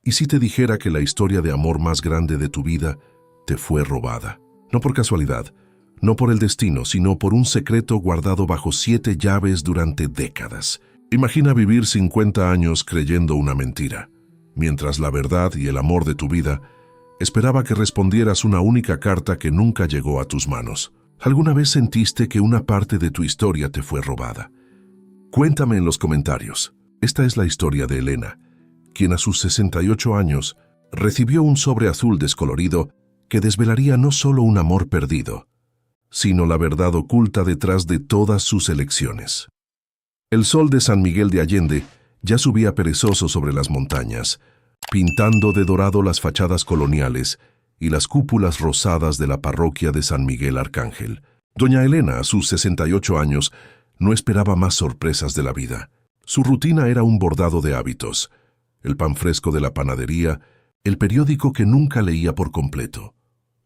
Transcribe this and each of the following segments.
¿Y si te dijera que la historia de amor más grande de tu vida te fue robada? No por casualidad, no por el destino, sino por un secreto guardado bajo 7 llaves durante décadas. Imagina vivir 50 años creyendo una mentira, mientras la verdad y el amor de tu vida esperaba que respondieras una única carta que nunca llegó a tus manos. ¿Alguna vez sentiste que una parte de tu historia te fue robada? Cuéntame en los comentarios. Esta es la historia de Elena, quien a sus 68 años recibió un sobre azul descolorido que desvelaría no solo un amor perdido, sino la verdad oculta detrás de todas sus elecciones. El sol de San Miguel de Allende ya subía perezoso sobre las montañas, pintando de dorado las fachadas coloniales y las cúpulas rosadas de la parroquia de San Miguel Arcángel. Doña Elena, a sus 68 años, no esperaba más sorpresas de la vida. Su rutina era un bordado de hábitos, el pan fresco de la panadería, el periódico que nunca leía por completo,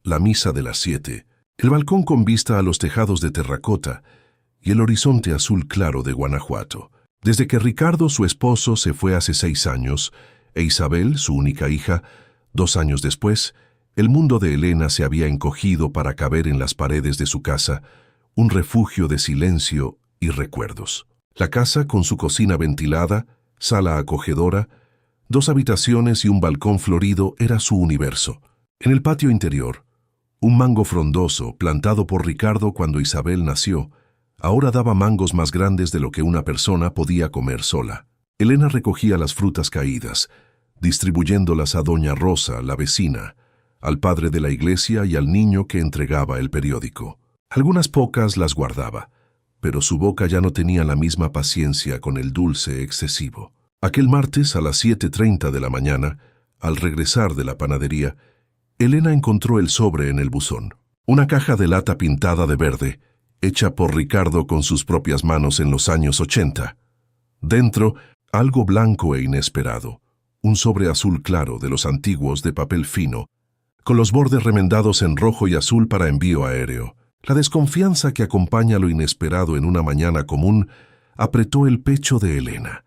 la misa de las 7, el balcón con vista a los tejados de terracota y el horizonte azul claro de Guanajuato. Desde que Ricardo, su esposo, se fue hace 6 años, e Isabel, su única hija, 2 años después, el mundo de Elena se había encogido para caber en las paredes de su casa, un refugio de silencio y recuerdos. La casa, con su cocina ventilada, sala acogedora, 2 habitaciones y un balcón florido, era su universo. En el patio interior, un mango frondoso, plantado por Ricardo cuando Isabel nació, ahora daba mangos más grandes de lo que una persona podía comer sola. Elena recogía las frutas caídas, distribuyéndolas a Doña Rosa, la vecina, al padre de la iglesia y al niño que entregaba el periódico. Algunas pocas las guardaba, pero su boca ya no tenía la misma paciencia con el dulce excesivo. Aquel martes a las 7:30 de la mañana, al regresar de la panadería, Elena encontró el sobre en el buzón. Una caja de lata pintada de verde, hecha por Ricardo con sus propias manos en los años 80. Dentro, algo blanco e inesperado, un sobre azul claro de los antiguos de papel fino, con los bordes remendados en rojo y azul para envío aéreo. La desconfianza que acompaña lo inesperado en una mañana común apretó el pecho de Elena.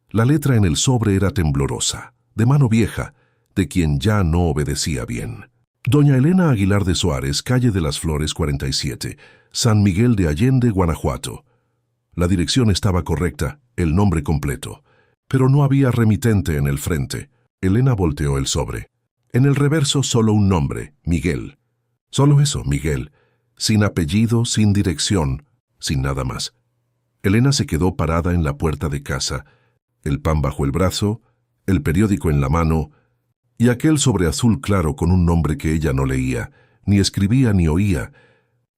La letra en el sobre era temblorosa, de mano vieja, de quien ya no obedecía bien. Doña Elena Aguilar de Suárez, calle de las Flores 47, San Miguel de Allende, Guanajuato. La dirección estaba correcta, el nombre completo, pero no había remitente en el frente. Elena volteó el sobre. En el reverso solo un nombre, Miguel. Solo eso, Miguel. Sin apellido, sin dirección, sin nada más. Elena se quedó parada en la puerta de casa, el pan bajo el brazo, el periódico en la mano, y aquel sobre azul claro con un nombre que ella no leía, ni escribía ni oía.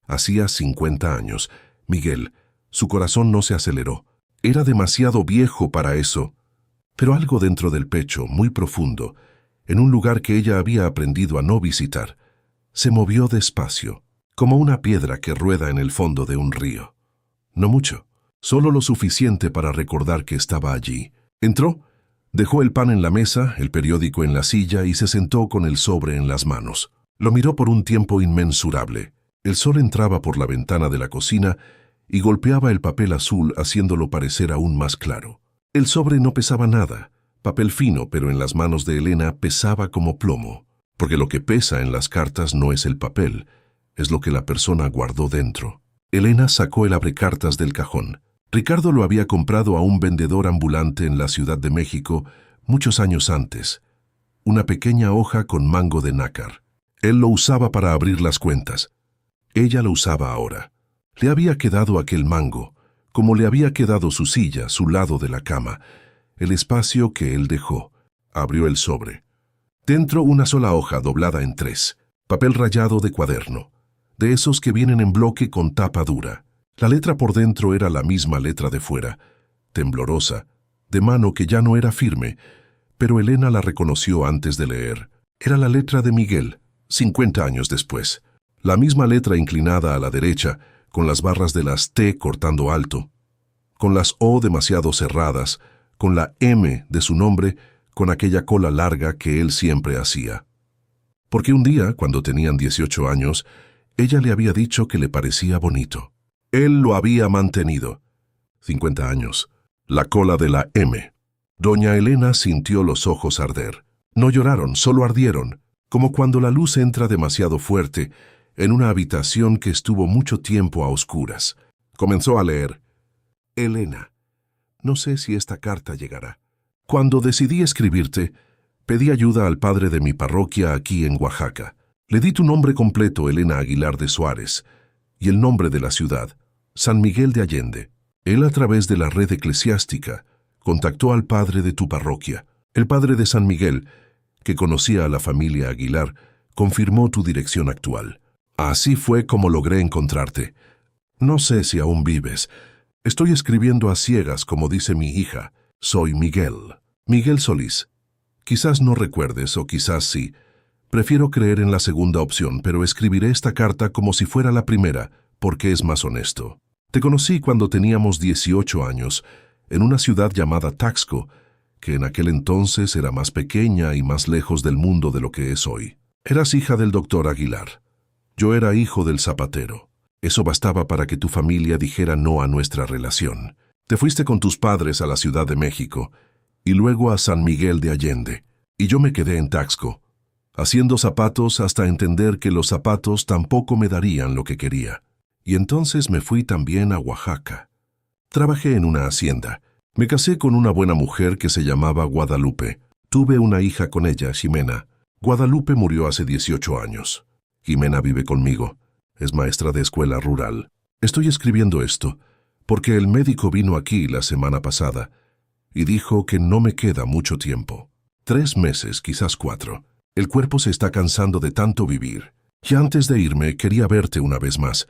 Hacía 50 años. Miguel. Su corazón no se aceleró. Era demasiado viejo para eso. Pero algo dentro del pecho, muy profundo, en un lugar que ella había aprendido a no visitar, se movió despacio, como una piedra que rueda en el fondo de un río. No mucho, solo lo suficiente para recordar que estaba allí. Entró, dejó el pan en la mesa, el periódico en la silla y se sentó con el sobre en las manos. Lo miró por un tiempo inmensurable. El sol entraba por la ventana de la cocina y golpeaba el papel azul haciéndolo parecer aún más claro. El sobre no pesaba nada, papel fino, pero en las manos de Elena pesaba como plomo, porque lo que pesa en las cartas no es el papel, es lo que la persona guardó dentro. Elena sacó el abrecartas del cajón. Ricardo lo había comprado a un vendedor ambulante en la Ciudad de México muchos años antes. Una pequeña hoja con mango de nácar. Él lo usaba para abrir las cuentas. Ella lo usaba ahora. Le había quedado aquel mango, como le había quedado su silla, su lado de la cama, el espacio que él dejó. Abrió el sobre. Dentro una sola hoja doblada en 3, papel rayado de cuaderno, de esos que vienen en bloque con tapa dura. La letra por dentro era la misma letra de fuera, temblorosa, de mano que ya no era firme, pero Elena la reconoció antes de leer. Era la letra de Miguel, 50 años después. La misma letra inclinada a la derecha, con las barras de las T cortando alto, con las O demasiado cerradas, con la M de su nombre, con aquella cola larga que él siempre hacía. Porque un día, cuando tenían 18 años, ella le había dicho que le parecía bonito. Él lo había mantenido. 50 años. La cola de la M. Doña Elena sintió los ojos arder. No lloraron, solo ardieron, como cuando la luz entra demasiado fuerte en una habitación que estuvo mucho tiempo a oscuras. Comenzó a leer. Elena, no sé si esta carta llegará. Cuando decidí escribirte, pedí ayuda al padre de mi parroquia aquí en Oaxaca. Le di tu nombre completo, Elena Aguilar de Suárez, y el nombre de la ciudad, San Miguel de Allende. Él, a través de la red eclesiástica, contactó al padre de tu parroquia. El padre de San Miguel, que conocía a la familia Aguilar, confirmó tu dirección actual. Así fue como logré encontrarte. No sé si aún vives. Estoy escribiendo a ciegas, como dice mi hija. Soy Miguel. Miguel Solís. Quizás no recuerdes, o quizás sí. Prefiero creer en la segunda opción, pero escribiré esta carta como si fuera la primera, porque es más honesto. Te conocí cuando teníamos 18 años, en una ciudad llamada Taxco, que en aquel entonces era más pequeña y más lejos del mundo de lo que es hoy. Eras hija del doctor Aguilar. Yo era hijo del zapatero. Eso bastaba para que tu familia dijera no a nuestra relación. Te fuiste con tus padres a la Ciudad de México y luego a San Miguel de Allende, y yo me quedé en Taxco, haciendo zapatos hasta entender que los zapatos tampoco me darían lo que quería. Y entonces me fui también a Oaxaca. Trabajé en una hacienda. Me casé con una buena mujer que se llamaba Guadalupe. Tuve una hija con ella, Ximena. Guadalupe murió hace 18 años. Ximena vive conmigo. Es maestra de escuela rural. Estoy escribiendo esto porque el médico vino aquí la semana pasada y dijo que no me queda mucho tiempo. 3 meses, quizás 4. El cuerpo se está cansando de tanto vivir. Y antes de irme quería verte una vez más.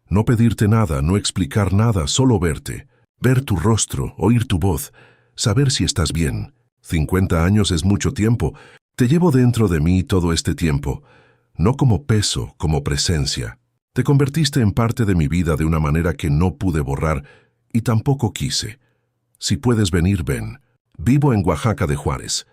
No pedirte nada, no explicar nada, solo verte. Ver tu rostro, oír tu voz, saber si estás bien. 50 años es mucho tiempo. Te llevo dentro de mí todo este tiempo, no como peso, como presencia. Te convertiste en parte de mi vida de una manera que no pude borrar y tampoco quise. Si puedes venir, ven. Vivo en Oaxaca de Juárez.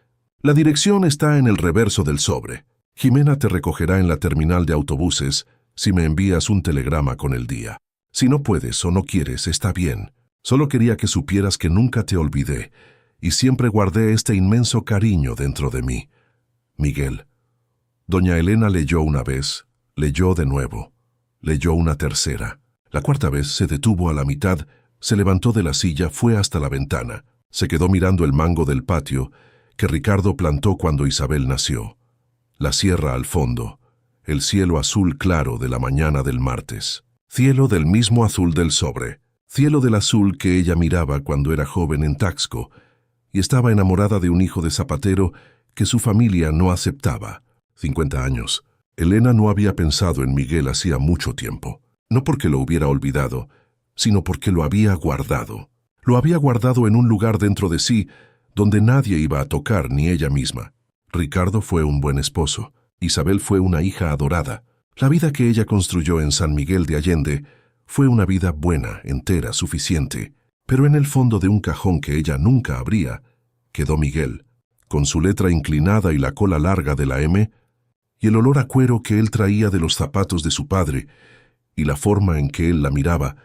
La dirección está en el reverso del sobre. Ximena te recogerá en la terminal de autobuses si me envías un telegrama con el día. Si no puedes o no quieres, está bien. Solo quería que supieras que nunca te olvidé y siempre guardé este inmenso cariño dentro de mí. Miguel. Doña Elena leyó una vez, leyó de nuevo, leyó una tercera. La cuarta vez se detuvo a la mitad, se levantó de la silla, fue hasta la ventana, se quedó mirando el mango del patio que Ricardo plantó cuando Isabel nació. La sierra al fondo, el cielo azul claro de la mañana del martes, cielo del mismo azul del sobre, cielo del azul que ella miraba cuando era joven en Taxco y estaba enamorada de un hijo de zapatero que su familia no aceptaba. 50 años. Elena no había pensado en Miguel hacía mucho tiempo, no porque lo hubiera olvidado, sino porque lo había guardado. Lo había guardado en un lugar dentro de sí donde nadie iba a tocar, ni ella misma. Ricardo fue un buen esposo. Isabel fue una hija adorada. La vida que ella construyó en San Miguel de Allende fue una vida buena, entera, suficiente. Pero en el fondo de un cajón que ella nunca abría, quedó Miguel, con su letra inclinada y la cola larga de la M, y el olor a cuero que él traía de los zapatos de su padre, y la forma en que él la miraba,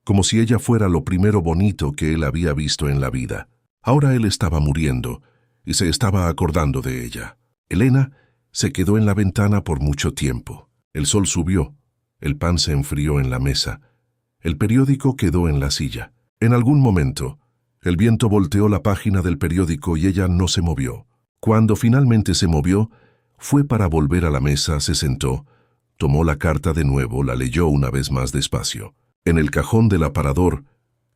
como si ella fuera lo primero bonito que él había visto en la vida. Ahora él estaba muriendo, y se estaba acordando de ella. Elena se quedó en la ventana por mucho tiempo. El sol subió, el pan se enfrió en la mesa, el periódico quedó en la silla. En algún momento, el viento volteó la página del periódico y ella no se movió. Cuando finalmente se movió, fue para volver a la mesa, se sentó, tomó la carta de nuevo, la leyó una vez más despacio. En el cajón del aparador,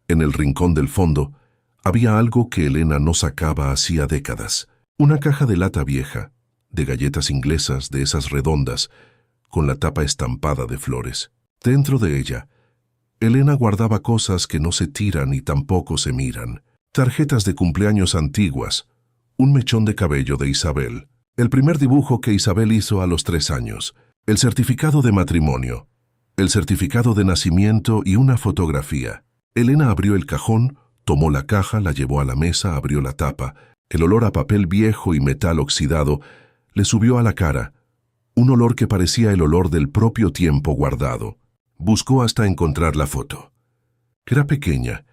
en el rincón del fondo, había algo que Elena no sacaba hacía décadas. Una caja de lata vieja, de galletas inglesas, de esas redondas, con la tapa estampada de flores. Dentro de ella, Elena guardaba cosas que no se tiran y tampoco se miran. Tarjetas de cumpleaños antiguas, un mechón de cabello de Isabel, el primer dibujo que Isabel hizo a los 3 años, el certificado de matrimonio, el certificado de nacimiento y una fotografía. Elena abrió el cajón, tomó la caja, la llevó a la mesa, abrió la tapa. El olor a papel viejo y metal oxidado le subió a la cara, un olor que parecía el olor del propio tiempo guardado. Buscó hasta encontrar la foto. Era pequeña,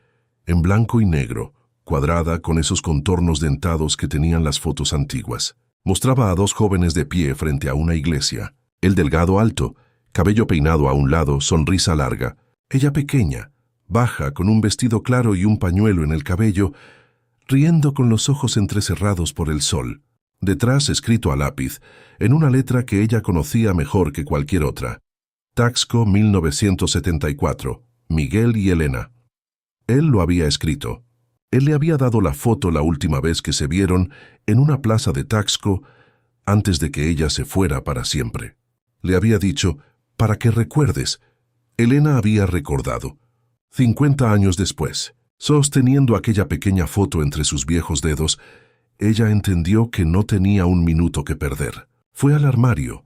en blanco y negro, cuadrada con esos contornos dentados que tenían las fotos antiguas. Mostraba a dos jóvenes de pie frente a una iglesia. Él delgado alto, cabello peinado a un lado, sonrisa larga. Ella pequeña, baja, con un vestido claro y un pañuelo en el cabello, riendo con los ojos entrecerrados por el sol. Detrás, escrito a lápiz, en una letra que ella conocía mejor que cualquier otra. Taxco, 1974. Miguel y Elena. Él lo había escrito. Él le había dado la foto la última vez que se vieron en una plaza de Taxco antes de que ella se fuera para siempre. Le había dicho, para que recuerdes. Elena había recordado. 50 años después, sosteniendo aquella pequeña foto entre sus viejos dedos, ella entendió que no tenía un minuto que perder. Fue al armario,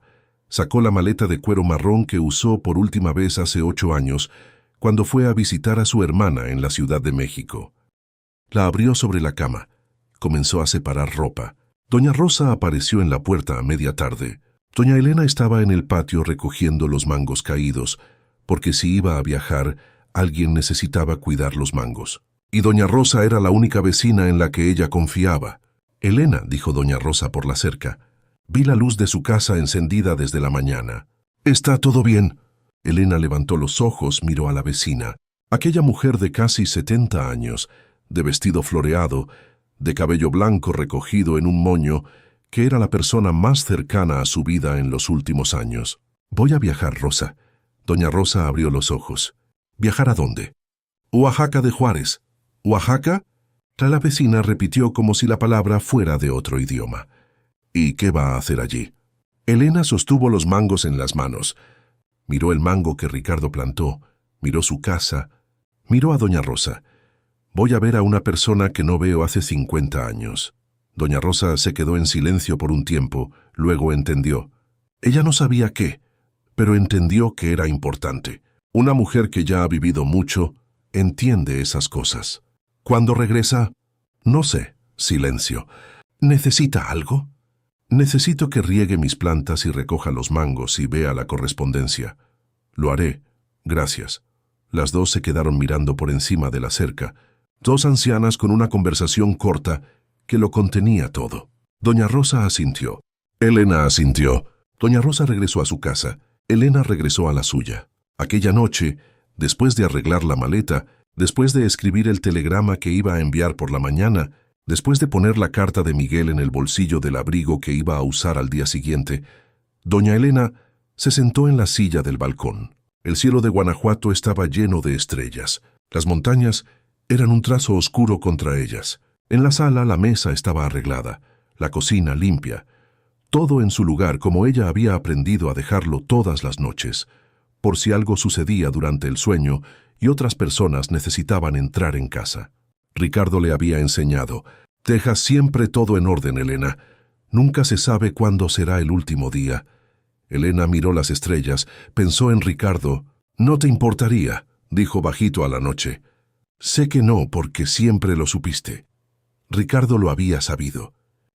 sacó la maleta de cuero marrón que usó por última vez hace 8 años, cuando fue a visitar a su hermana en la Ciudad de México. La abrió sobre la cama. Comenzó a separar ropa. Doña Rosa apareció en la puerta a media tarde. Doña Elena estaba en el patio recogiendo los mangos caídos, porque si iba a viajar, alguien necesitaba cuidar los mangos. Y doña Rosa era la única vecina en la que ella confiaba. Elena, dijo doña Rosa por la cerca, vi la luz de su casa encendida desde la mañana. ¿Está todo bien? Elena levantó los ojos, miró a la vecina. Aquella mujer de casi 70 años, de vestido floreado, de cabello blanco recogido en un moño, que era la persona más cercana a su vida en los últimos años. Voy a viajar, Rosa. Doña Rosa abrió los ojos. ¿Viajar a dónde? Oaxaca de Juárez. ¿Oaxaca? La vecina repitió como si la palabra fuera de otro idioma. ¿Y qué va a hacer allí? Elena sostuvo los mangos en las manos. Miró el mango que Ricardo plantó, miró su casa, miró a doña Rosa. Voy a ver a una persona que no veo hace 50 años. Doña Rosa se quedó en silencio por un tiempo, luego entendió. Ella no sabía qué, pero entendió que era importante. Una mujer que ya ha vivido mucho, entiende esas cosas. ¿Cuándo regresa? No sé. Silencio. ¿Necesita algo? Necesito que riegue mis plantas y recoja los mangos y vea la correspondencia. Lo haré. Gracias. Las dos se quedaron mirando por encima de la cerca, dos ancianas con una conversación corta que lo contenía todo. Doña Rosa asintió. Elena asintió. Doña Rosa regresó a su casa. Elena regresó a la suya. Aquella noche, después de arreglar la maleta, después de escribir el telegrama que iba a enviar por la mañana, después de poner la carta de Miguel en el bolsillo del abrigo que iba a usar al día siguiente, doña Elena se sentó en la silla del balcón. El cielo de Guanajuato estaba lleno de estrellas. Las montañas eran un trazo oscuro contra ellas. En la sala la mesa estaba arreglada, la cocina limpia, todo en su lugar como ella había aprendido a dejarlo todas las noches, por si algo sucedía durante el sueño y otras personas necesitaban entrar en casa. Ricardo le había enseñado, deja siempre todo en orden, Elena. Nunca se sabe cuándo será el último día. Elena miró las estrellas, pensó en Ricardo. No te importaría, dijo bajito a la noche. Sé que no, porque siempre lo supiste. Ricardo lo había sabido.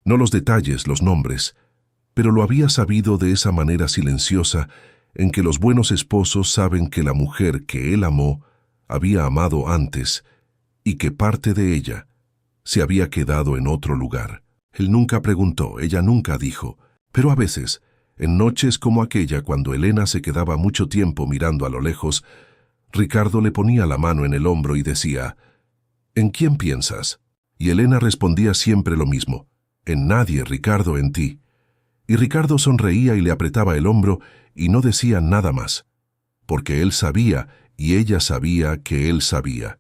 No los detalles, los nombres, pero lo había sabido de esa manera silenciosa en que los buenos esposos saben que la mujer que él amó había amado antes y que parte de ella se había quedado en otro lugar. Él nunca preguntó, ella nunca dijo, pero a veces, en noches como aquella cuando Elena se quedaba mucho tiempo mirando a lo lejos, Ricardo le ponía la mano en el hombro y decía, ¿en quién piensas? Y Elena respondía siempre lo mismo, en nadie, Ricardo, en ti. Y Ricardo sonreía y le apretaba el hombro y no decía nada más, porque él sabía y ella sabía que él sabía.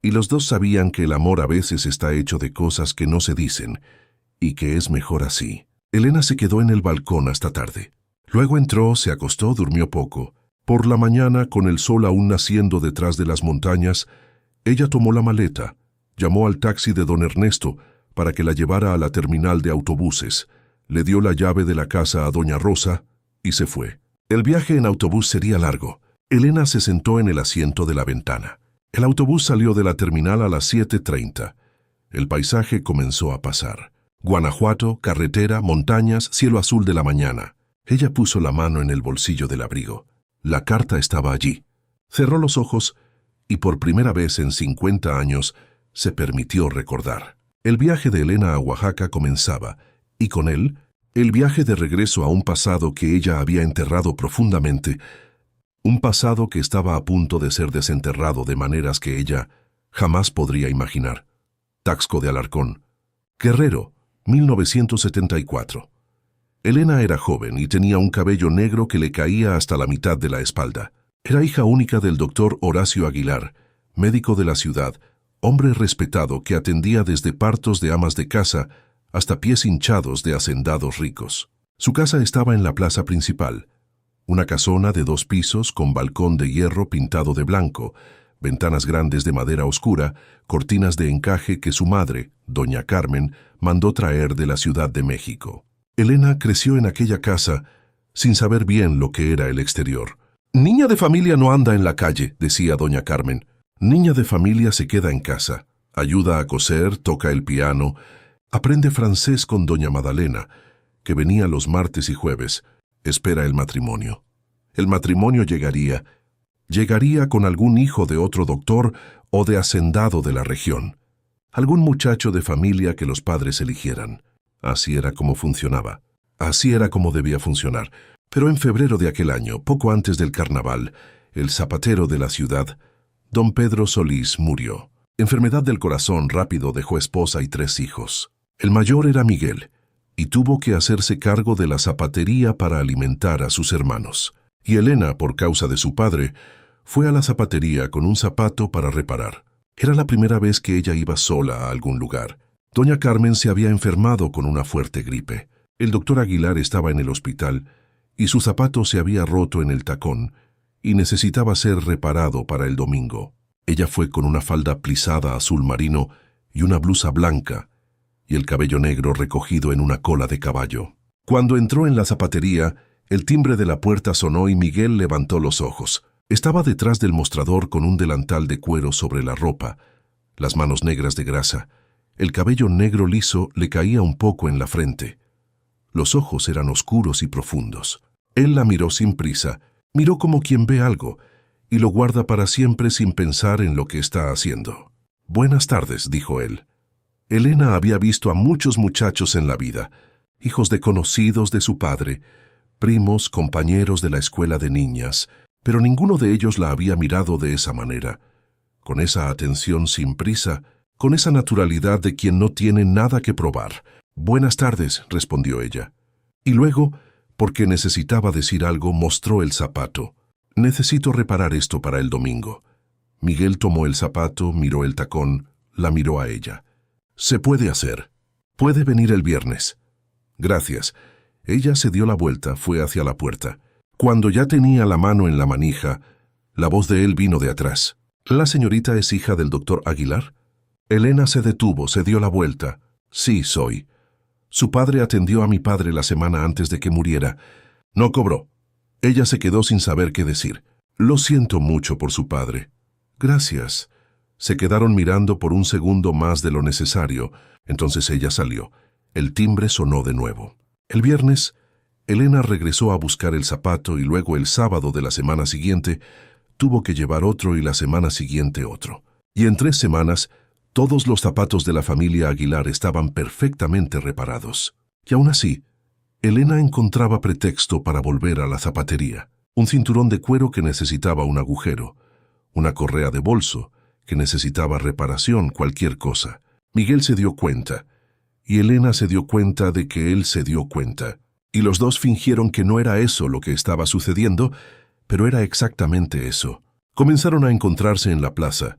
Y los dos sabían que el amor a veces está hecho de cosas que no se dicen, y que es mejor así. Elena se quedó en el balcón hasta tarde. Luego entró, se acostó, durmió poco. Por la mañana, con el sol aún naciendo detrás de las montañas, ella tomó la maleta, llamó al taxi de don Ernesto para que la llevara a la terminal de autobuses, le dio la llave de la casa a doña Rosa y se fue. El viaje en autobús sería largo. Elena se sentó en el asiento de la ventana. El autobús salió de la terminal a las 7:30. El paisaje comenzó a pasar. Guanajuato, carretera, montañas, cielo azul de la mañana. Ella puso la mano en el bolsillo del abrigo. La carta estaba allí. Cerró los ojos y por primera vez en 50 años se permitió recordar. El viaje de Elena a Oaxaca comenzaba Y con él, el viaje de regreso a un pasado que ella había enterrado profundamente, un pasado que estaba a punto de ser desenterrado de maneras que ella jamás podría imaginar. Taxco de Alarcón, Guerrero, 1974. Elena era joven y tenía un cabello negro que le caía hasta la mitad de la espalda. Era hija única del doctor Horacio Aguilar, médico de la ciudad, hombre respetado que atendía desde partos de amas de casa hasta pies hinchados de hacendados ricos. Su casa estaba en la plaza principal, una casona de 2 pisos con balcón de hierro pintado de blanco, ventanas grandes de madera oscura, cortinas de encaje que su madre, doña Carmen, mandó traer de la Ciudad de México. Elena creció en aquella casa sin saber bien lo que era el exterior. «Niña de familia no anda en la calle», decía doña Carmen. «Niña de familia se queda en casa, ayuda a coser, toca el piano, aprende francés con doña Madalena, que venía los martes y jueves, espera el matrimonio. El matrimonio llegaría con algún hijo de otro doctor o de hacendado de la región, algún muchacho de familia que los padres eligieran. Así era como funcionaba, así era como debía funcionar. Pero en febrero de aquel año, poco antes del carnaval, el zapatero de la ciudad, don Pedro Solís, murió. Enfermedad del corazón rápido dejó esposa y 3 hijos. El mayor era Miguel, y tuvo que hacerse cargo de la zapatería para alimentar a sus hermanos. Y Elena, por causa de su padre, fue a la zapatería con un zapato para reparar. Era la primera vez que ella iba sola a algún lugar. Doña Carmen se había enfermado con una fuerte gripe. El doctor Aguilar estaba en el hospital y su zapato se había roto en el tacón y necesitaba ser reparado para el domingo. Ella fue con una falda plisada azul marino y una blusa blanca y el cabello negro recogido en una cola de caballo. Cuando entró en la zapatería, el timbre de la puerta sonó y Miguel levantó los ojos. Estaba detrás del mostrador con un delantal de cuero sobre la ropa, las manos negras de grasa. El cabello negro liso le caía un poco en la frente. Los ojos eran oscuros y profundos. Él la miró sin prisa, miró como quien ve algo, y lo guarda para siempre sin pensar en lo que está haciendo. «Buenas tardes», dijo él. Elena había visto a muchos muchachos en la vida, hijos de conocidos de su padre, primos, compañeros de la escuela de niñas, pero ninguno de ellos la había mirado de esa manera, con esa atención sin prisa, con esa naturalidad de quien no tiene nada que probar. «Buenas tardes», respondió ella. Y luego, porque necesitaba decir algo, mostró el zapato. «Necesito reparar esto para el domingo». Miguel tomó el zapato, miró el tacón, la miró a ella. «Se puede hacer. Puede venir el viernes». «Gracias». Ella se dio la vuelta, fue hacia la puerta. Cuando ya tenía la mano en la manija, la voz de él vino de atrás. «¿La señorita es hija del doctor Aguilar?» Elena se detuvo, se dio la vuelta. «Sí, soy. Su padre atendió a mi padre la semana antes de que muriera. No cobró». Ella se quedó sin saber qué decir. «Lo siento mucho por su padre». «Gracias». Se quedaron mirando por un segundo más de lo necesario. Entonces ella salió. El timbre sonó de nuevo. El viernes, Elena regresó a buscar el zapato y luego el sábado de la semana siguiente tuvo que llevar otro y la semana siguiente otro. Y en 3 semanas, todos los zapatos de la familia Aguilar estaban perfectamente reparados. Y aún así, Elena encontraba pretexto para volver a la zapatería. Un cinturón de cuero que necesitaba un agujero, una correa de bolso que necesitaba reparación, cualquier cosa. Miguel se dio cuenta, y Elena se dio cuenta de que él se dio cuenta. Y los dos fingieron que no era eso lo que estaba sucediendo, pero era exactamente eso. Comenzaron a encontrarse en la plaza,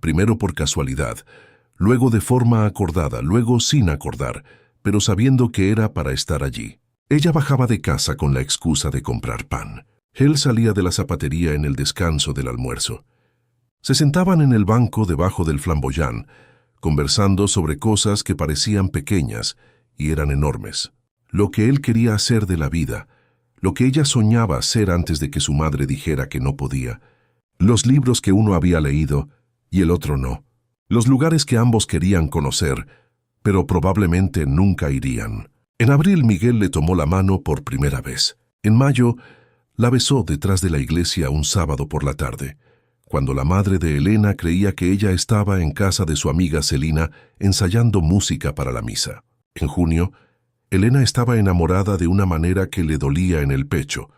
primero por casualidad, luego de forma acordada, luego sin acordar, pero sabiendo que era para estar allí. Ella bajaba de casa con la excusa de comprar pan. Él salía de la zapatería en el descanso del almuerzo. Se sentaban en el banco debajo del flamboyán, conversando sobre cosas que parecían pequeñas y eran enormes. Lo que él quería hacer de la vida, lo que ella soñaba hacer antes de que su madre dijera que no podía, los libros que uno había leído y el otro no, los lugares que ambos querían conocer, pero probablemente nunca irían. En abril Miguel le tomó la mano por primera vez. En mayo la besó detrás de la iglesia un sábado por la tarde, cuando la madre de Elena creía que ella estaba en casa de su amiga Celina ensayando música para la misa. En junio, Elena estaba enamorada de una manera que le dolía en el pecho,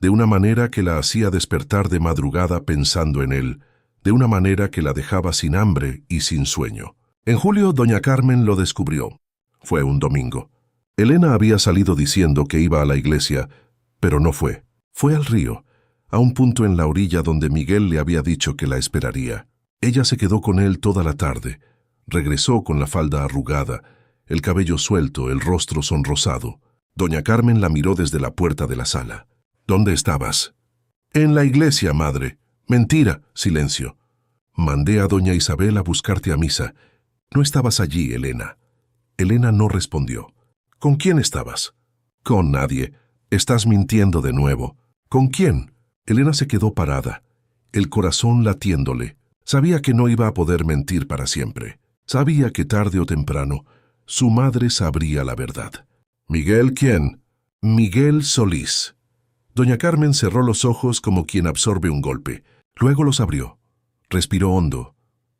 de una manera que la hacía despertar de madrugada pensando en él, de una manera que la dejaba sin hambre y sin sueño. En julio, doña Carmen lo descubrió. Fue un domingo. Elena había salido diciendo que iba a la iglesia, pero no fue. Fue al río, a un punto en la orilla donde Miguel le había dicho que la esperaría. Ella se quedó con él toda la tarde. Regresó con la falda arrugada, el cabello suelto, el rostro sonrosado. Doña Carmen la miró desde la puerta de la sala. ¿Dónde estabas? En la iglesia, madre. Mentira. Silencio. Mandé a doña Isabel a buscarte a misa. No estabas allí, Elena. Elena no respondió. ¿Con quién estabas? Con nadie. Estás mintiendo de nuevo. ¿Con quién? Elena se quedó parada, el corazón latiéndole. Sabía que no iba a poder mentir para siempre. Sabía que tarde o temprano su madre sabría la verdad. ¿Miguel quién? Miguel Solís. Doña Carmen cerró los ojos como quien absorbe un golpe. Luego los abrió. Respiró hondo.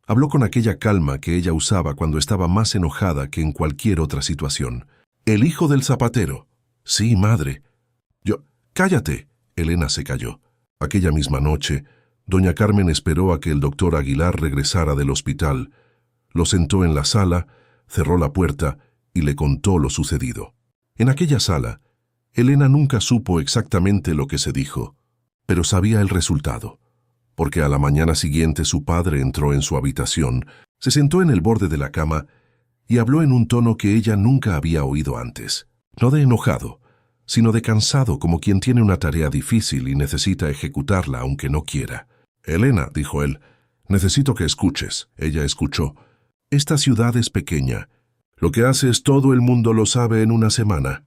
Habló con aquella calma que ella usaba cuando estaba más enojada que en cualquier otra situación. ¿El hijo del zapatero? Sí, madre. Cállate. Elena se calló. Aquella misma noche, doña Carmen esperó a que el doctor Aguilar regresara del hospital. Lo sentó en la sala, cerró la puerta y le contó lo sucedido. En aquella sala, Elena nunca supo exactamente lo que se dijo, pero sabía el resultado, porque a la mañana siguiente su padre entró en su habitación, se sentó en el borde de la cama y habló en un tono que ella nunca había oído antes, no de enojado, sino de cansado, como quien tiene una tarea difícil y necesita ejecutarla aunque no quiera. Elena, dijo él, necesito que escuches. Ella escuchó. Esta ciudad es pequeña. Lo que haces todo el mundo lo sabe en una semana.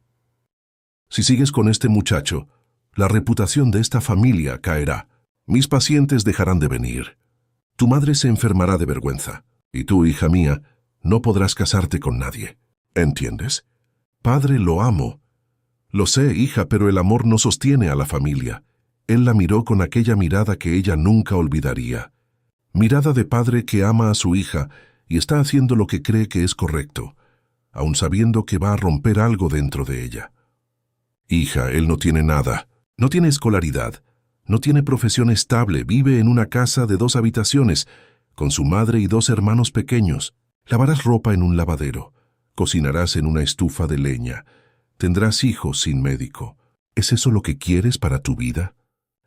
Si sigues con este muchacho, la reputación de esta familia caerá. Mis pacientes dejarán de venir. Tu madre se enfermará de vergüenza. Y tú, hija mía, no podrás casarte con nadie. ¿Entiendes? Padre, lo amo. Lo sé, hija, pero el amor no sostiene a la familia. Él la miró con aquella mirada que ella nunca olvidaría. Mirada de padre que ama a su hija y está haciendo lo que cree que es correcto, aun sabiendo que va a romper algo dentro de ella. Hija, él no tiene nada. No tiene escolaridad. No tiene profesión estable. Vive en una casa de 2 habitaciones, con su madre y 2 hermanos pequeños. Lavarás ropa en un lavadero. Cocinarás en una estufa de leña. Tendrás hijos sin médico. ¿Es eso lo que quieres para tu vida?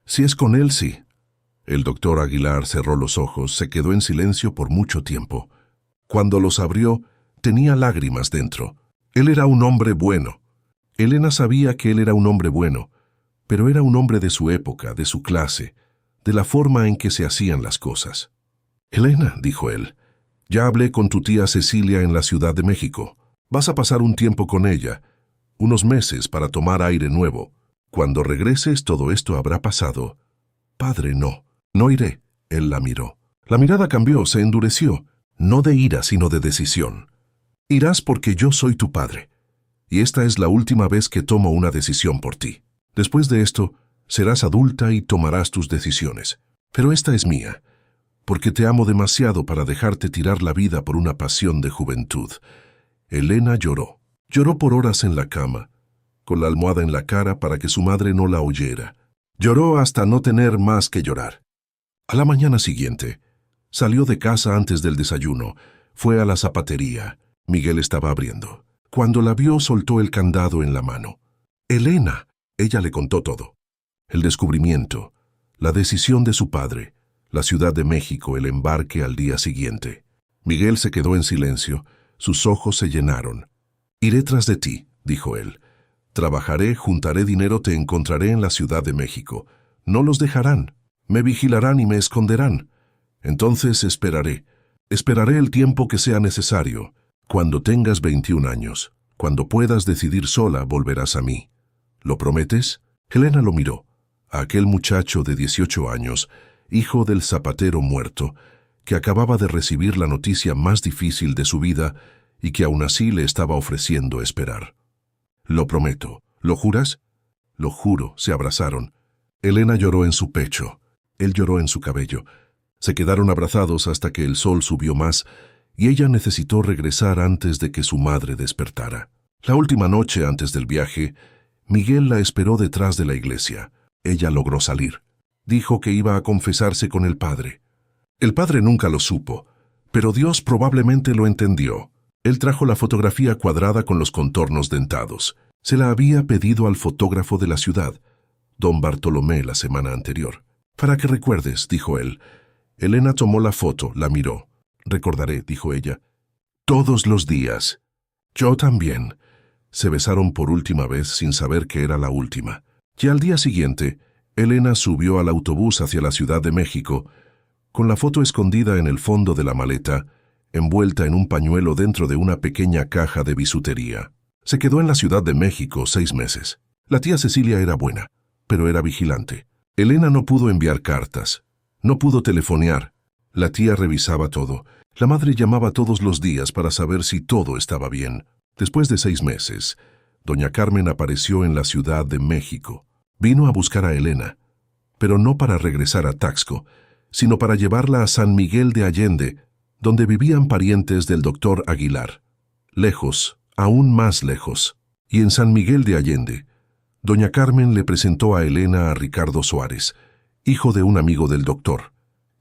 Si es con él, sí. El doctor Aguilar cerró los ojos, se quedó en silencio por mucho tiempo. Cuando los abrió, tenía lágrimas dentro. Él era un hombre bueno. Elena sabía que él era un hombre bueno, pero era un hombre de su época, de su clase, de la forma en que se hacían las cosas. Elena, dijo él, ya hablé con tu tía Cecilia en la Ciudad de México. Vas a pasar un tiempo con ella, unos meses para tomar aire nuevo. Cuando regreses todo esto habrá pasado. Padre, no iré. Él la miró. La mirada cambió, se endureció, no de ira sino de decisión. Irás porque yo soy tu padre, y esta es la última vez que tomo una decisión por ti. Después de esto, serás adulta y tomarás tus decisiones. Pero esta es mía, porque te amo demasiado para dejarte tirar la vida por una pasión de juventud. Elena lloró. Lloró por horas en la cama, con la almohada en la cara para que su madre no la oyera. Lloró hasta no tener más que llorar. A la mañana siguiente, salió de casa antes del desayuno, fue a la zapatería. Miguel estaba abriendo. Cuando la vio, soltó el candado en la mano. Elena, ella le contó todo. El descubrimiento, la decisión de su padre, la Ciudad de México, el embarque al día siguiente. Miguel se quedó en silencio, sus ojos se llenaron. Iré tras de ti, dijo él. Trabajaré, juntaré dinero, te encontraré en la Ciudad de México. No los dejarán, me vigilarán y me esconderán. Entonces esperaré el tiempo que sea necesario. Cuando tengas 21 años, cuando puedas decidir sola, volverás a mí. ¿Lo prometes? Elena lo miró. A aquel muchacho de 18 años, hijo del zapatero muerto, que acababa de recibir la noticia más difícil de su vida y que aún así le estaba ofreciendo esperar. Lo prometo. ¿Lo juras? Lo juro. Se abrazaron. Elena lloró en su pecho. Él lloró en su cabello. Se quedaron abrazados hasta que el sol subió más y ella necesitó regresar antes de que su madre despertara. La última noche antes del viaje, Miguel la esperó detrás de la iglesia. Ella logró salir. Dijo que iba a confesarse con el padre. El padre nunca lo supo, pero Dios probablemente lo entendió. Él trajo la fotografía cuadrada con los contornos dentados. Se la había pedido al fotógrafo de la ciudad, don Bartolomé, la semana anterior. «Para que recuerdes», dijo él. Elena tomó la foto, la miró. «Recordaré», dijo ella. «Todos los días». «Yo también». Se besaron por última vez sin saber que era la última. Y al día siguiente, Elena subió al autobús hacia la Ciudad de México, con la foto escondida en el fondo de la maleta, envuelta en un pañuelo dentro de una pequeña caja de bisutería. Se quedó en la Ciudad de México 6 meses. La tía Cecilia era buena, pero era vigilante. Elena no pudo enviar cartas, no pudo telefonear. La tía revisaba todo. La madre llamaba todos los días para saber si todo estaba bien. Después de 6 meses, doña Carmen apareció en la Ciudad de México. Vino a buscar a Elena, pero no para regresar a Taxco, sino para llevarla a San Miguel de Allende, donde vivían parientes del doctor Aguilar. Lejos, aún más lejos. Y en San Miguel de Allende, doña Carmen le presentó a Elena a Ricardo Suárez, hijo de un amigo del doctor,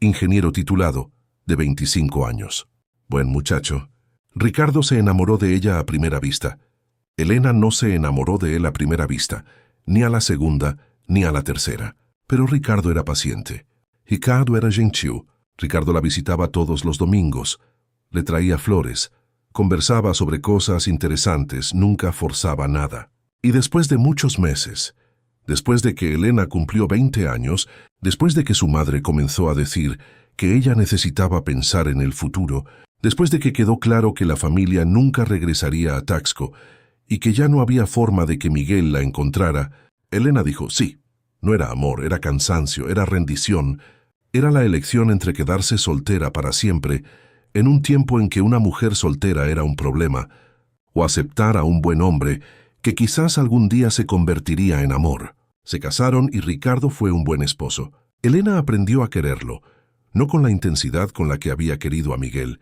ingeniero titulado, de 25 años. Buen muchacho. Ricardo se enamoró de ella a primera vista. Elena no se enamoró de él a primera vista, ni a la segunda, ni a la tercera. Pero Ricardo era paciente. Ricardo era gentil. Ricardo la visitaba todos los domingos. Le traía flores. Conversaba sobre cosas interesantes, nunca forzaba nada. Y después de muchos meses, después de que Elena cumplió 20 años, después de que su madre comenzó a decir que ella necesitaba pensar en el futuro, después de que quedó claro que la familia nunca regresaría a Taxco y que ya no había forma de que Miguel la encontrara, Elena dijo sí. No era amor, era cansancio, era rendición, era la elección entre quedarse soltera para siempre, en un tiempo en que una mujer soltera era un problema, o aceptar a un buen hombre que quizás algún día se convertiría en amor. Se casaron y Ricardo fue un buen esposo. Elena aprendió a quererlo, no con la intensidad con la que había querido a Miguel,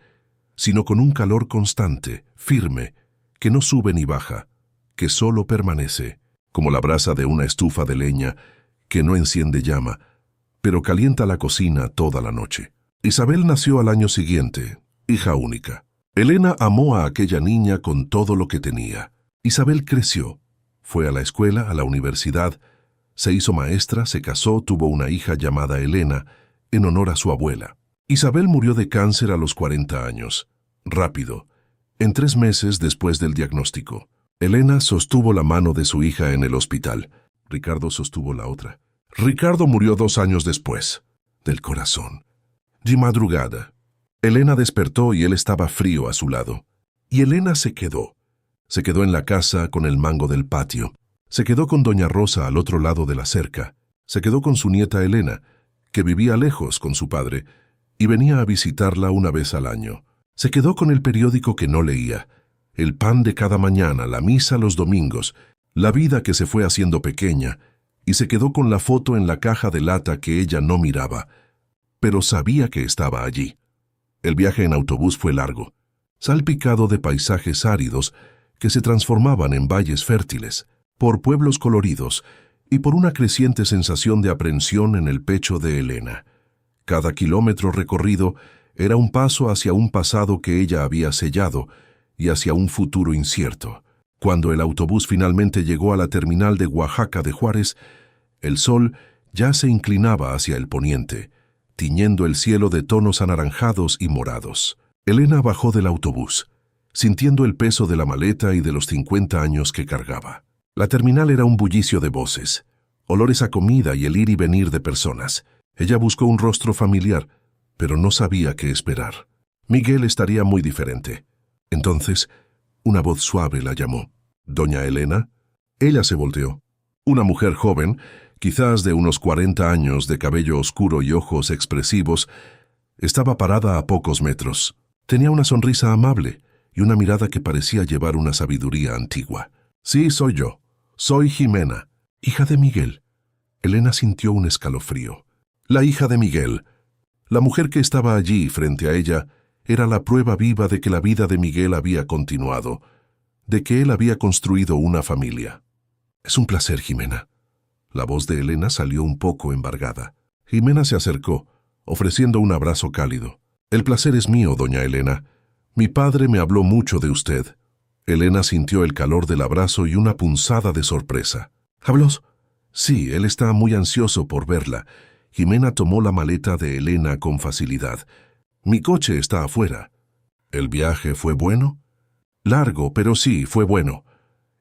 sino con un calor constante, firme, que no sube ni baja, que solo permanece, como la brasa de una estufa de leña que no enciende llama, pero calienta la cocina toda la noche. Isabel nació al año siguiente, hija única. Elena amó a aquella niña con todo lo que tenía. Isabel creció, fue a la escuela, a la universidad, se hizo maestra, se casó, tuvo una hija llamada Elena, en honor a su abuela. Isabel murió de cáncer a los 40 años, rápido, en 3 meses después del diagnóstico. Elena sostuvo la mano de su hija en el hospital. Ricardo sostuvo la otra. Ricardo murió 2 años después, del corazón. De madrugada, Elena despertó y él estaba frío a su lado. Y Elena se quedó. Se quedó en la casa con el mango del patio. Se quedó con doña Rosa al otro lado de la cerca. Se quedó con su nieta Elena, que vivía lejos con su padre, y venía a visitarla una vez al año. Se quedó con el periódico que no leía, el pan de cada mañana, la misa los domingos, la vida que se fue haciendo pequeña, y se quedó con la foto en la caja de lata que ella no miraba, pero sabía que estaba allí. El viaje en autobús fue largo, salpicado de paisajes áridos que se transformaban en valles fértiles, por pueblos coloridos y por una creciente sensación de aprensión en el pecho de Elena. Cada kilómetro recorrido era un paso hacia un pasado que ella había sellado y hacia un futuro incierto. Cuando el autobús finalmente llegó a la terminal de Oaxaca de Juárez, el sol ya se inclinaba hacia el poniente, tiñendo el cielo de tonos anaranjados y morados. Elena bajó del autobús, sintiendo el peso de la maleta y de los 50 años que cargaba. La terminal era un bullicio de voces, olores a comida y el ir y venir de personas. Ella buscó un rostro familiar, pero no sabía qué esperar. Miguel estaría muy diferente. Entonces, una voz suave la llamó. ¿Doña Elena? Ella se volteó. Una mujer joven, quizás de unos 40 años, de cabello oscuro y ojos expresivos, estaba parada a pocos metros. Tenía una sonrisa amable y una mirada que parecía llevar una sabiduría antigua. Sí, soy yo. Soy Jimena, hija de Miguel. Elena sintió un escalofrío. La hija de Miguel. La mujer que estaba allí frente a ella era la prueba viva de que la vida de Miguel había continuado, de que él había construido una familia. «Es un placer, Jimena». La voz de Elena salió un poco embargada. Jimena se acercó, ofreciendo un abrazo cálido. «El placer es mío, doña Elena. Mi padre me habló mucho de usted». Elena sintió el calor del abrazo y una punzada de sorpresa. «¿Habló?» «Sí, él está muy ansioso por verla». Jimena tomó la maleta de Elena con facilidad. «Mi coche está afuera». «¿El viaje fue bueno?» «Largo, pero sí, fue bueno».